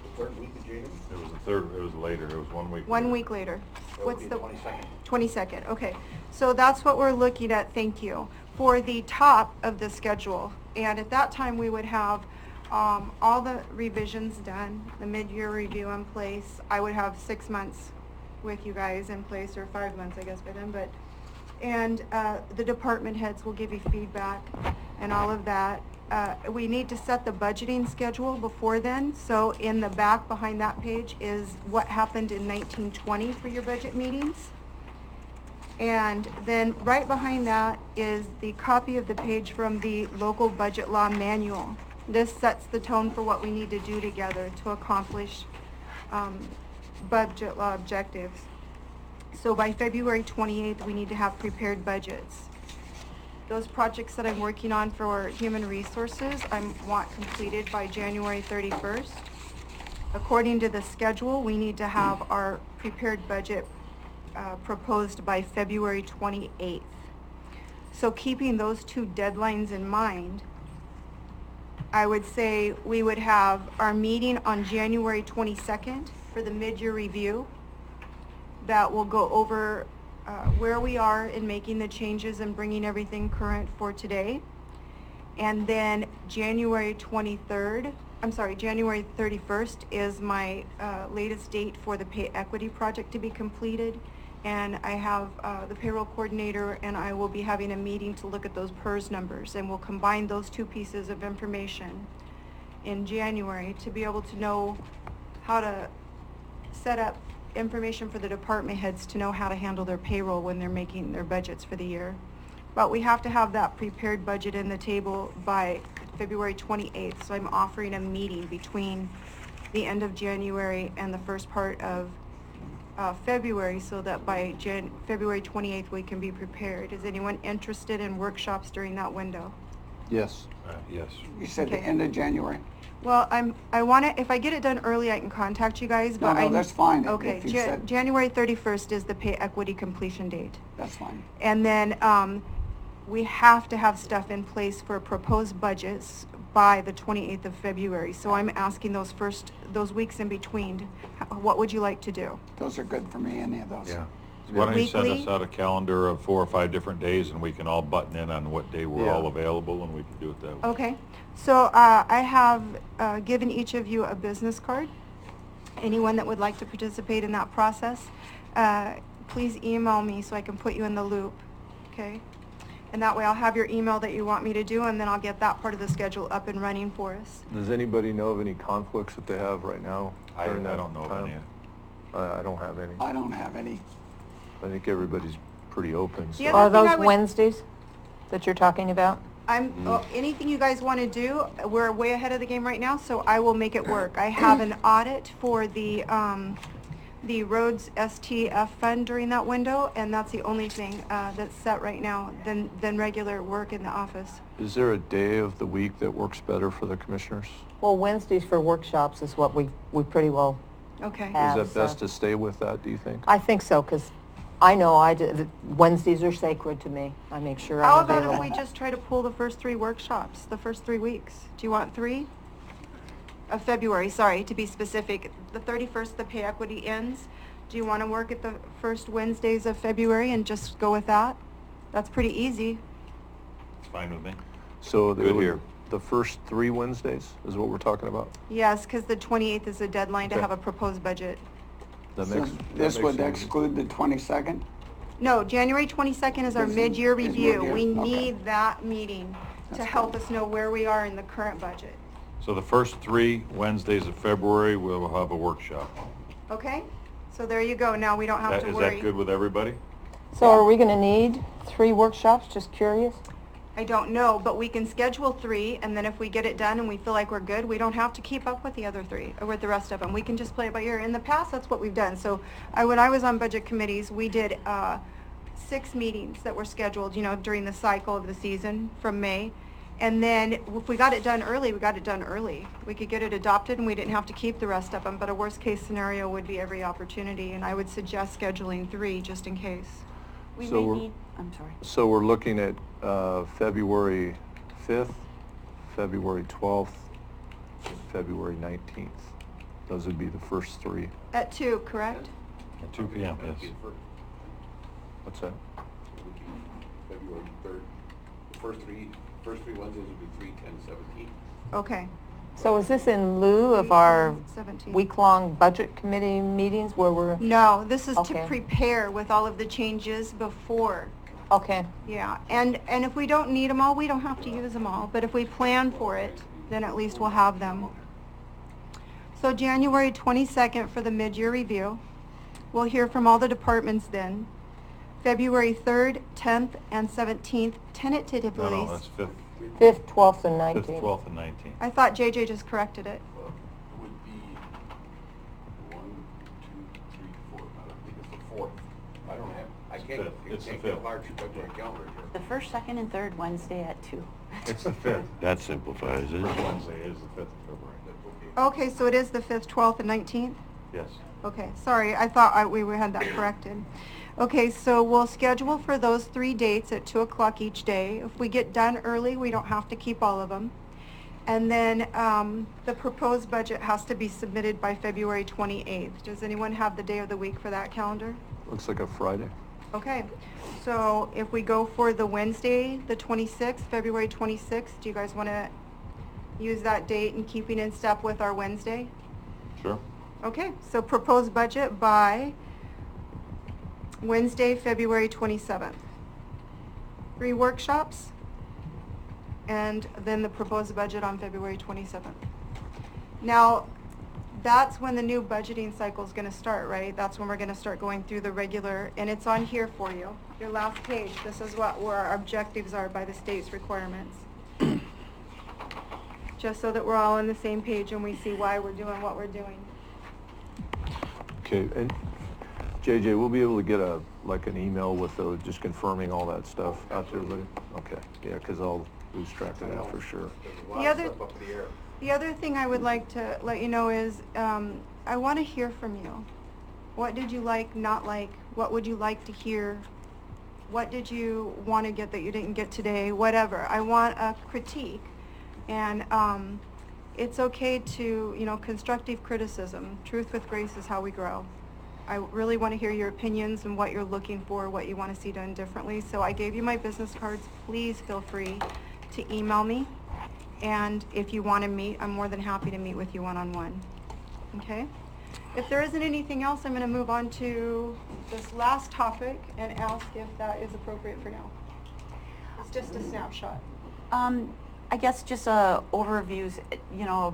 the third week of January. It was later, it was 1 week. 1 week later. That would be the 22nd. 22nd, okay. So that's what we're looking at, thank you, for the top of the schedule. And at that time, we would have all the revisions done, the mid-year review in place. I would have 6 months with you guys in place, or 5 months, I guess, by then. And the department heads will give you feedback and all of that. We need to set the budgeting schedule before then. So in the back behind that page is what happened in 1920 for your budget meetings. And then right behind that is the copy of the page from the local budget law manual. This sets the tone for what we need to do together to accomplish budget law objectives. So by February 28th, we need to have prepared budgets. Those projects that I'm working on for human resources, I want completed by January 31st. According to the schedule, we need to have our prepared budget proposed by February 28th. So keeping those two deadlines in mind, I would say we would have our meeting on January 22nd for the mid-year review. That will go over where we are in making the changes and bringing everything current for today. And then January 31st is my latest date for the pay equity project to be completed. And I have the payroll coordinator and I will be having a meeting to look at those PERS numbers, and we'll combine those two pieces of information in January to be able to know how to set up information for the department heads to know how to handle their payroll when they're making their budgets for the year. But we have to have that prepared budget in the table by February 28th, so I'm offering a meeting between the end of January and the first part of February, so that by February 28th we can be prepared. Is anyone interested in workshops during that window? Yes. Yes. You said the Okay. end of January? Well, I want to, if I get it done early, I can contact you guys, but No, that's fine. If Okay, you said- January 31st is the pay equity completion date. That's fine. And then we have to have stuff in place for proposed budgets by the 28th of February. So I'm asking those weeks in between, what would you like to do? Those are good for me, any of those. Yeah. Why don't you send weekly. us out a calendar of 4 or 5 different days, and we can all button in on what day we're Yeah. all available, and we can do it that way. Okay, so I have given each of you a business card. Anyone that would like to participate in that process, please email me so I can put you in the loop, okay? And that way I'll have your email that you want me to do, and then I'll get that part of the schedule up and running for us. Does anybody know of any conflicts that they have right now? I during that don't know of time? any. I don't have any. I don't have any. I think everybody's pretty open. The so- other Are thing I those would- Wednesdays that you're talking about? Anything you guys want to do, we're way ahead of the game right now, so I will make it work. I have an audit for the roads STF fund during that window, and that's the only thing that's set right now than regular work in the office. Is there a day of the week that works better for the commissioners? Well, Wednesdays for workshops is what we pretty well, Okay. Yeah. Is that best so- to stay with that, do you think? I think so, because I know Wednesdays are sacred to me. I make sure How I'm about available. if we just try to pull the first 3 workshops, the first 3 weeks? Do you want 3? Of February, sorry, to be specific. The 31st, the pay equity ends. Do you want to work at the first Wednesdays of February and just go with that? That's pretty easy. It's fine with me. So Good here. the first 3 Wednesdays is what we're talking about? Yes, because the 28th is the deadline to Okay. have a proposed budget. That So makes. this that would makes sense. exclude the 22nd? No, January 22nd is our This is- mid-year is review. mid-year, We okay. need that meeting to That's help good. us know where we are in the current budget. So the first 3 Wednesdays of February, we'll have a workshop. Okay? So there you go. Now we don't have to Is worry. that good with everybody? So are we going to need 3 workshops? Just curious. I don't know, but we can schedule 3, and then if we get it done and we feel like we're good, we don't have to keep up with the other 3, or with the rest of them. We can just play it by ear. In the past, that's what we've done. So when I was on budget committees, we did 6 meetings that were scheduled, during the cycle of the season from May. And then if we got it done early, we got it done early. We could get it adopted and we didn't have to keep the rest of them, but a worst case scenario would be every opportunity, and I would suggest scheduling 3 just in case. We So may we're- need, I'm sorry. So we're looking at February 5th, February 12th, and February 19th. Those would be the first 3. At 2, correct? At 2 p.m., yes. What's that? February 3rd. The first three Wednesdays would be 3, 10, 17. Okay. So is this in lieu of our 17. week-long budget committee meetings where we're, No, this is to Okay. prepare with all of the changes before. okay, Yeah, and if we don't need them all, we don't have to use them all, but if we plan for it, then at least we'll have them. So January 22nd for the mid-year review. We'll hear from all the departments then. February 3rd, 10th, and 17th, tentatively. No, that's 5th, 5th, 12th, and 5th, 19th. 12th, and 19th. I thought JJ just corrected it. Well, it would be 1, 2, 3, 4. I don't think it's the 4th. I don't have, I can't, fifth. It's the can't get a fifth. large February calendar here. The first, second, and third Wednesday at 2. It's the 5th. That simplifies it. First Wednesday is the 5th of February. Okay, so it is the 5th, 12th, and 19th? Yes. Okay, sorry, I thought we had that corrected. Okay, so we'll schedule for those 3 dates at 2 o'clock each day. If we get done early, we don't have to keep all of them. And then the proposed budget has to be submitted by February 28th. Does anyone have the day of the week for that calendar? Looks like a Friday. Okay, so if we go for the Wednesday, the 26th, February 26th, do you guys want to use that date in keeping in step with our Wednesday? Sure. Okay, so proposed budget by Wednesday, February 27th. 3 workshops, and then the proposed budget on February 27th. Now, that's when the new budgeting cycle is going to start, right? That's when we're going to start going through the regular, and it's on here for you. Your last page, this is where our objectives are by the state's requirements. Just so that we're all on the same page and we see why we're doing what we're doing. Okay, and JJ, we'll be able to get like an email with just confirming all that stuff out to everybody? Okay, yeah, because I'll lose track of that for sure. The other thing I would like to let you know is, I want to hear from you. What did you like, not like? What would you like to hear? What did you want to get that you didn't get today? Whatever. I want a critique. And it's okay to, constructive criticism. Truth with grace is how we grow. I really want to hear your opinions and what you're looking for, what you want to see done differently. So I gave you my business cards. Please feel free to email me. And if you want to meet, I'm more than happy to meet with you one-on-one. Okay? If there isn't anything else, I'm going to move on to this last topic and ask if that is appropriate for now. It's just a snapshot. I guess just overviews, you know,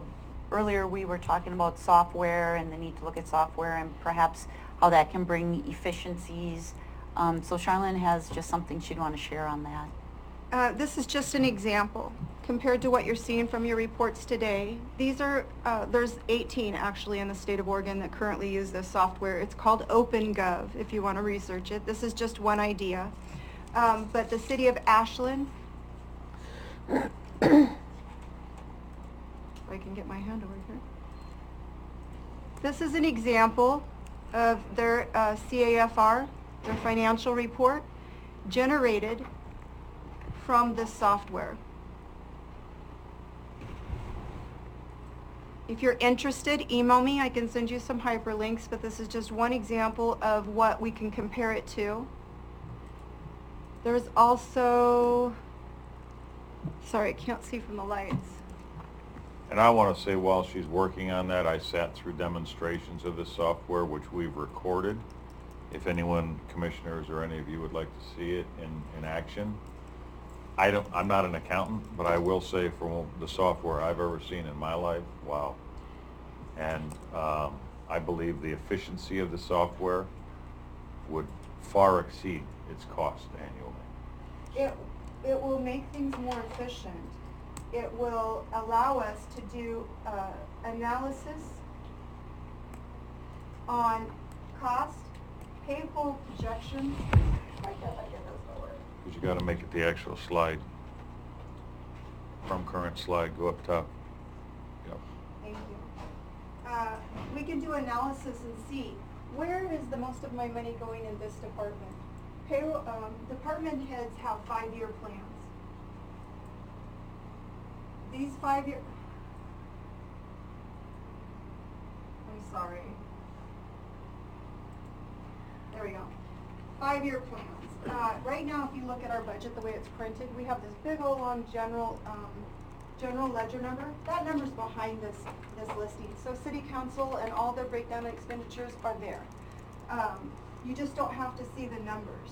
earlier we were talking about software and the need to look at software and perhaps how that can bring efficiencies. So Charlene has just something she'd want to share on that. This is just an example compared to what you're seeing from your reports today. These are, there's 18 actually in the state of Oregon that currently use this software. It's called OpenGov if you want to research it. This is just one idea. But the city of Ashland, if I can get my hand over here. This is an example of their CAFR, their financial report, generated from this software. If you're interested, email me. I can send you some hyperlinks, but this is just one example of what we can compare it to. There's also, sorry, I can't see from the lights. And I want to say, while she's working on that, I sat through demonstrations of this software, which we've recorded. If anyone, commissioners or any of you would like to see it in action. I'm not an accountant, but I will say from the software I've ever seen in my life, wow. And I believe the efficiency of the software would far exceed its cost annually. It will make things more efficient. It will allow us to do analysis on cost, payable projections. I guess those will work. Because you got to make it the actual slide. From current slide, go up top. Yep. Thank you. We can do analysis and see where is the most of my money going in this department. Payroll, department heads have 5-year plans. These 5-year, I'm sorry. There we go. 5-year plans. Right now, if you look at our budget, the way it's printed, we have this big old long general ledger number. That number's behind this listing. So city council and all their breakdown expenditures are there. You just don't have to see the numbers.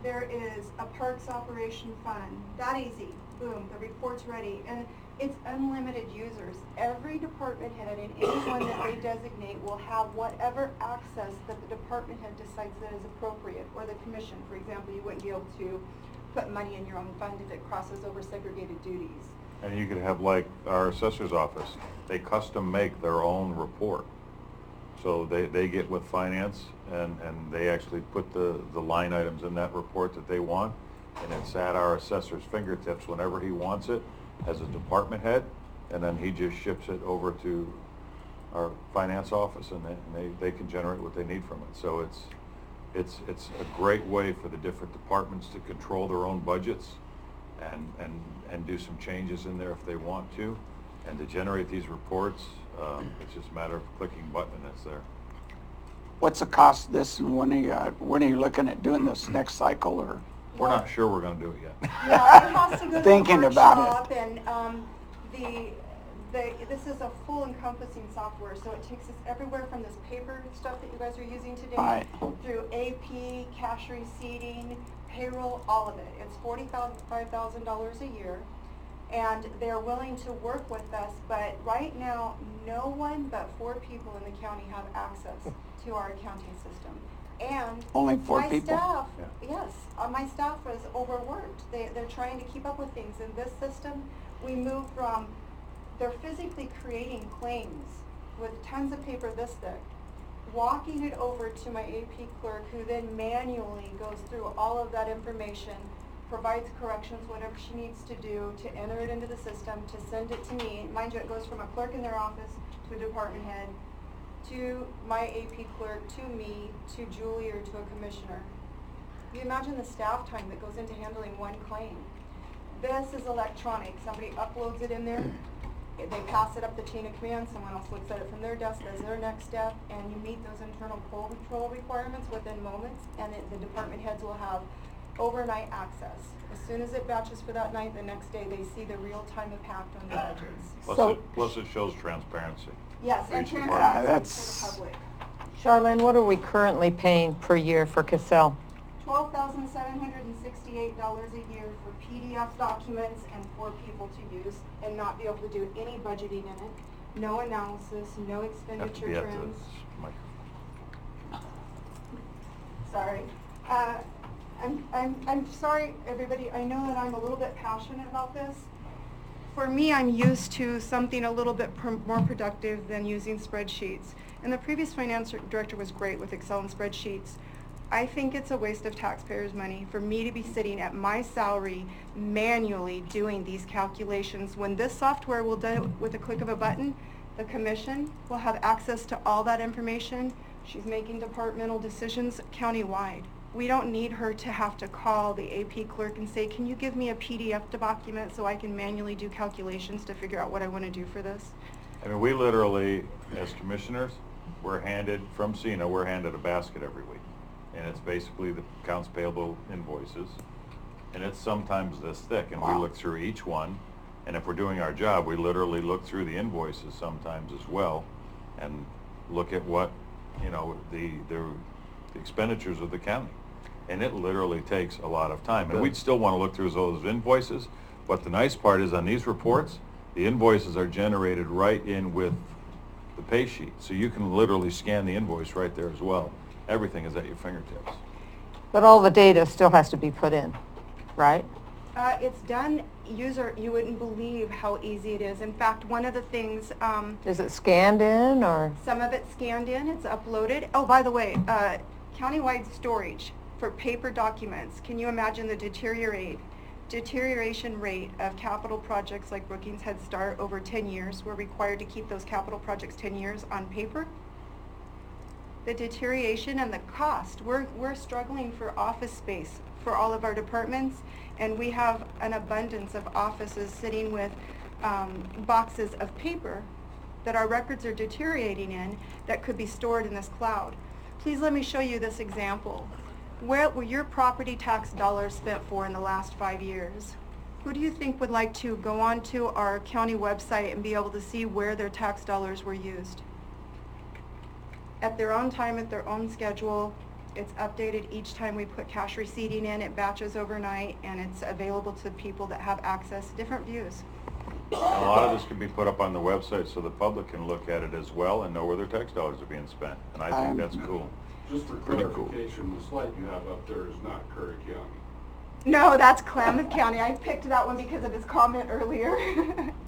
There is a parks operation fund. That easy. Boom, the report's ready. And it's unlimited users. Every department head and anyone that they designate will have whatever access that the department head decides that is appropriate, or the commission. For example, you wouldn't be able to put money in your own fund if it crosses over segregated duties. And you could have, like our assessor's office, they custom make their own report. So they get with finance and they actually put the line items in that report that they want, and it's at our assessor's fingertips whenever he wants it as a department head, and then he just ships it over to our finance office, and they can generate what they need from it. So it's a great way for the different departments to control their own budgets and do some changes in there if they want to, and to generate these reports. It's just a matter of clicking a button and it's there. What's the cost of this, and when are you looking at doing this next cycle, or? We're not sure we're going to do it yet. Yeah, it has to go to Thinking the about workshop, and this is a full encompassing software, so it takes us everywhere from this paper stuff that you guys are using today, Right. through AP, cash receipting, payroll, all of it. It's $45,000 a year, and they're willing to work with us, but right now, no one but 4 people in the county have access to our accounting system. And Only 4 my people? staff, Yeah. yes, my staff is overworked. They're trying to keep up with things. In this system, we move from, they're physically creating claims with tons of paper this thick, walking it over to my AP clerk, who then manually goes through all of that information, provides corrections, whatever she needs to do to enter it into the system, to send it to me. Mind you, it goes from a clerk in their office to a department head, to my AP clerk, to me, to Julie, or to a commissioner. You imagine the staff time that goes into handling one claim. This is electronic. Somebody uploads it in there, They pass it up the chain of command, someone else looks at it from their desk, does their next step, and you meet those internal control requirements within moments, and the department heads will have overnight access. As soon as it batches for that night, the next day they see the real-time impact on the budgets. Plus it shows transparency. Yes, and Each transparency that's- for the public. Charlene, what are we currently paying per year for Cassell? $12,768 a year for PDF documents and 4 people to use and not be able to do any budgeting in it. No analysis, no Have to expenditure be at trends. the microphone. Sorry. I'm sorry, everybody. I know that I'm a little bit passionate about this. For me, I'm used to something a little bit more productive than using spreadsheets. And the previous finance director was great with Excel and spreadsheets. I think it's a waste of taxpayers' money for me to be sitting at my salary manually doing these calculations when this software will do it with a click of a button. The commission will have access to all that information. She's making departmental decisions countywide. We don't need her to have to call the AP clerk and say, can you give me a PDF document so I can manually do calculations to figure out what I want to do for this? I mean, we literally, as commissioners, we're handed, from CINA, we're handed a basket every week. And it's basically the accounts payable invoices. And it's sometimes this thick, and we look through each one. And if we're doing our job, we literally look through the invoices sometimes as well and look at what, you know, the expenditures of the county. And it literally takes a lot of time. And we'd still want to look through those invoices, but the nice part is on these reports, the invoices are generated right in with the pay sheet. So you can literally scan the invoice right there as well. Everything is at your fingertips. But all the data still has to be put in, right? It's done, you wouldn't believe how easy it is. In fact, one of the things, Is it scanned in or? some of it's scanned in, it's uploaded. Oh, by the way, countywide storage for paper documents. Can you imagine the deterioration rate of capital projects like Brookings Head Start over 10 years? We're required to keep those capital projects 10 years on paper. The deterioration and the cost. We're struggling for office space for all of our departments, and we have an abundance of offices sitting with boxes of paper that our records are deteriorating in that could be stored in this cloud. Please let me show you this example. Where were your property tax dollars spent for in the last 5 years? Who do you think would like to go onto our county website and be able to see where their tax dollars were used? At their own time, at their own schedule. It's updated each time we put cash receipting in. It batches overnight, and it's available to people that have access, different views. And a lot of this can be put up on the website so the public can look at it as well and know where their tax dollars are being spent. And I think that's cool. Just for Pretty cool. clarification, the slide you have up there is not Curry County. No, that's Klamath County. I picked that one because of his comment earlier.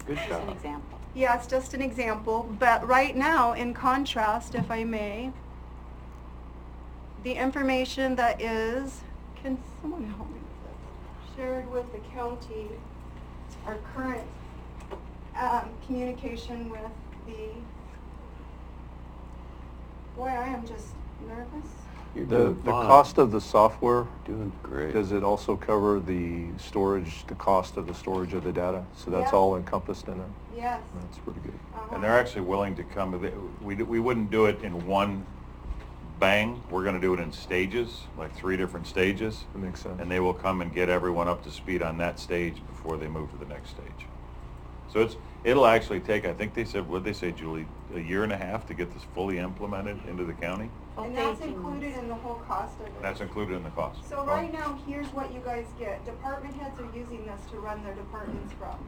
Good Just job. an example. Yeah, it's just an example. But right now, in contrast, if I may, the information that is, can someone help me with this? Shared with the county, our current communication with the, boy, I am just nervous. You're The doing fine. cost of the software, Doing great. does it also cover the storage, the cost of the storage of the data? So that's Yeah. all encompassed in it? Yes. That's pretty good. And they're actually willing to come, we wouldn't do it in one bang. We're going to do it in stages, like 3 different stages. That makes sense. And they will come and get everyone up to speed on that stage before they move to the next stage. So it'll actually take, I think they said, what'd they say, Julie, a year and a half to get this fully implemented into the county? And that's included in the whole cost of it. That's included in the cost. So right now, here's what you guys get. Department heads are using this to run their departments from.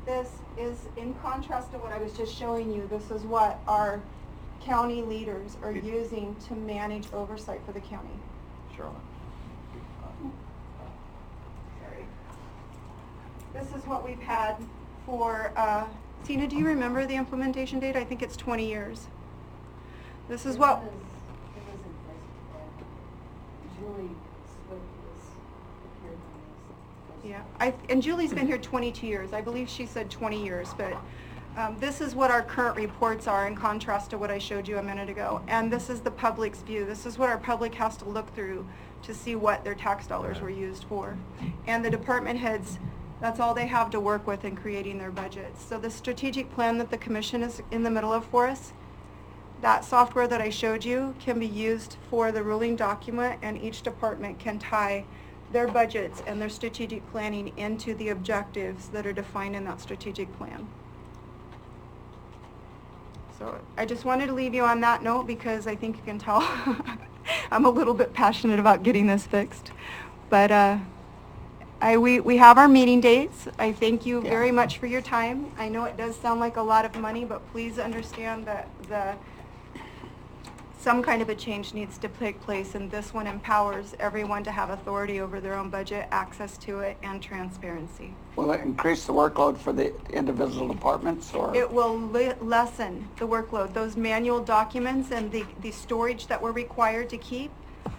This is in contrast to what I was just showing you. This is what our county leaders are using to manage oversight for the county. Charlotte. Sorry. This is what we've had for, Tina, do you remember the implementation date? I think it's 20 years. This is what, yeah, and Julie's been here 22 years. I believe she said 20 years, but this is what our current reports are in contrast to what I showed you a minute ago. And this is the public's view. This is what our public has to look through to see what their tax dollars were used for. And the department heads That's all they have to work with in creating their budgets. So the strategic plan that the commission is in the middle of for us, that software that I showed you can be used for the ruling document, and each department can tie their budgets and their strategic planning into the objectives that are defined in that strategic plan. So I just wanted to leave you on that note because I think you can tell I'm a little bit passionate about getting this fixed. But we have our meeting dates. I thank you very much for your time. I know it does sound like a lot of money, but please understand that some kind of a change needs to take place, and this one empowers everyone to have authority over their own budget, access to it, and transparency. Will it increase the workload for the individual departments, or? It will lessen the workload. Those manual documents and the storage that we're required to keep,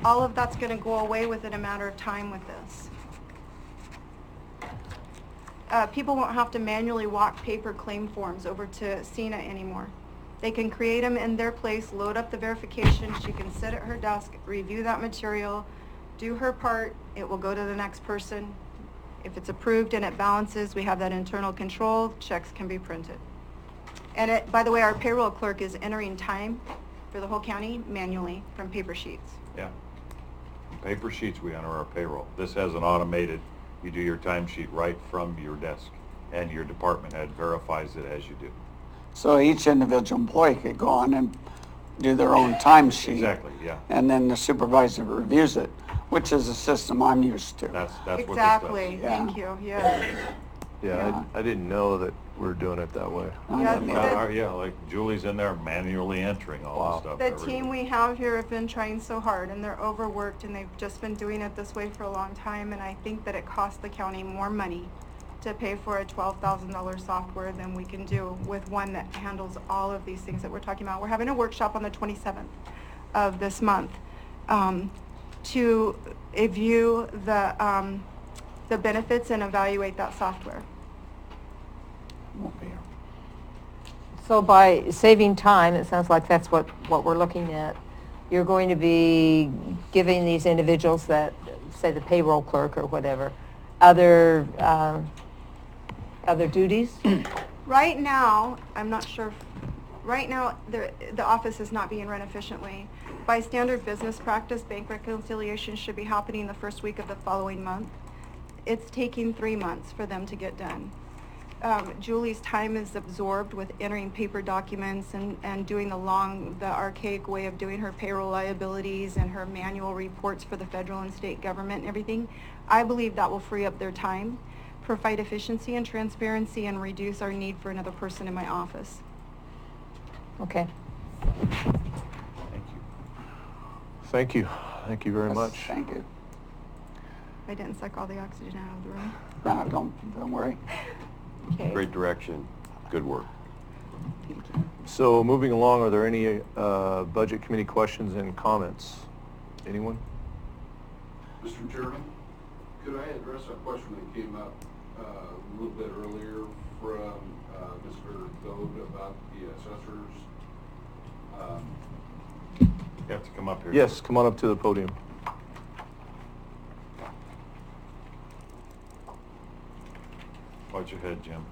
all of that's going to go away within a matter of time with this. People won't have to manually walk paper claim forms over to CENA anymore. They can create them in their place, load up the verification. She can sit at her desk, review that material, do her part. It will go to the next person. If it's approved and it balances, we have that internal control. Checks can be printed. And by the way, our payroll clerk is entering time for the whole county manually from paper sheets. Yeah. Paper sheets, we enter our payroll. This has an automated, you do your timesheet right from your desk, and your department head verifies it as you do. So each individual employee could go on and do their own timesheet. Exactly, yeah. And then the supervisor reviews it, which is a system I'm used to. That's what this does. Exactly. Yeah. Thank you. Yeah. Yeah, I didn't know that we're doing it that way. Yeah, like Julie's in there manually entering all the stuff. The every team week. we have here have been trying so hard, and they're overworked, and they've just been doing it this way for a long time, and I think that it costs the county more money to pay for a $12,000 software than we can do with one that handles all of these things that we're talking about. We're having a workshop on the 27th of this month to review the benefits and evaluate that software. Won't be here. So by saving time, it sounds like that's what we're looking at. You're going to be giving these individuals that, say the payroll clerk or whatever, other duties? Right now, I'm not sure, right now, the office is not being run efficiently. By standard business practice, bank reconciliation should be happening the first week of the following month. It's taking 3 months for them to get done. Julie's time is absorbed with entering paper documents and doing the archaic way of doing her payroll liabilities and her manual reports for the federal and state government and everything. I believe that will free up their time, provide efficiency and transparency, and reduce our need for another person in my office. Okay. Thank you. Thank you. Thank you very Yes, much. Thank you. I didn't suck all the oxygen out of the room. No, don't worry. Okay. Great direction, good work. So moving along, are there any Budget Committee questions and comments? Anyone? Mr. Chairman, could I address a question that came up a little bit earlier from Mr. Gold about the assessors? You have to come up here. Yes, come on up to the podium. Watch your head, Jim.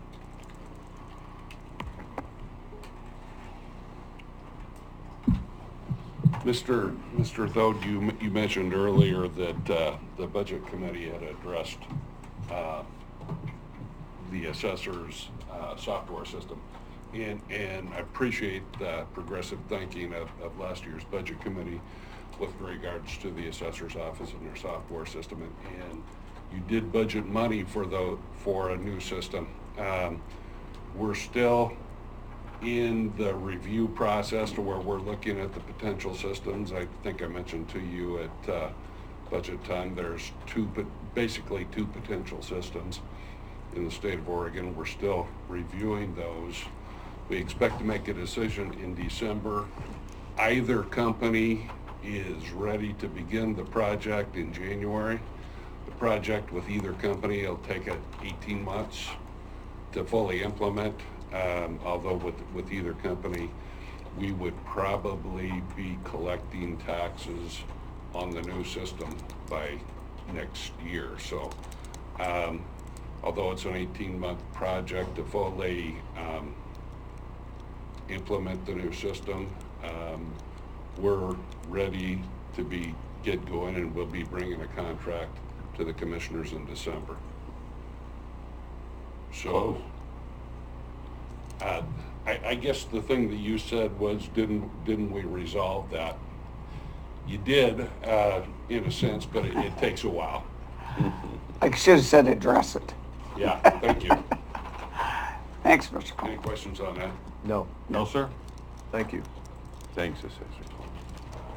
Mr. Thode, you mentioned earlier that the Budget Committee had addressed the assessor's software system. And I appreciate the progressive thinking of last year's Budget Committee with regards to the assessor's office and their software system. And you did budget money for a new system. We're still in the review process to where we're looking at the potential systems. I think I mentioned to you at budget time, there's basically two potential systems in the state of Oregon. We're still reviewing those. We expect to make a decision in December. Either company is ready to begin the project in January. The project with either company will take 18 months to fully implement, although with either company, we would probably be collecting taxes on the new system by next year. So although it's an 18-month project to fully implement the new system, we're ready to get going, and we'll be bringing a contract to the commissioners in December. So, I guess the thing that you said was, didn't we resolve that? You did, in a sense, but it takes a while. I should have said address it. Yeah, thank you. Thanks, Mr. Cole. Any questions on that? No. No, sir? Thank you. Thanks, Assessor.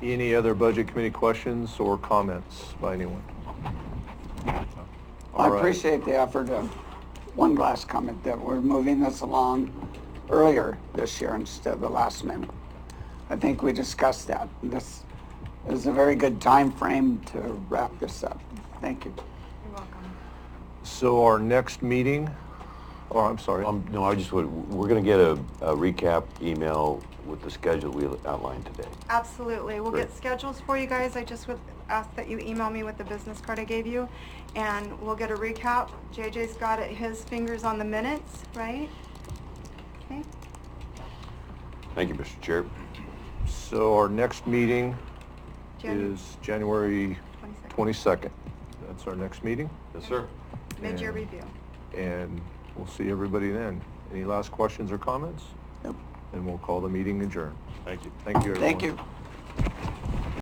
Any other Budget Committee questions or comments by anyone? I All right. appreciate the effort of, one last comment, that we're moving this along earlier this year instead of the last minute. I think we discussed that. This is a very good time frame to wrap this up. Thank you. You're welcome. So our next meeting, I'm sorry. No, we're going to get a recap email with the schedule we outlined today. Absolutely. We'll Great. get schedules for you guys. I just would ask that you email me with the business card I gave you, and we'll get a recap. JJ's got his fingers on the minutes, right? Okay. Thank you, Mr. Chair. So our next meeting January is January 22nd. That's our next meeting, Yes, sir. Mid-year and- review. and we'll see everybody then. Any last questions or comments? Nope. And we'll call the meeting adjourned. Thank you. Thank you, everyone. Thank you.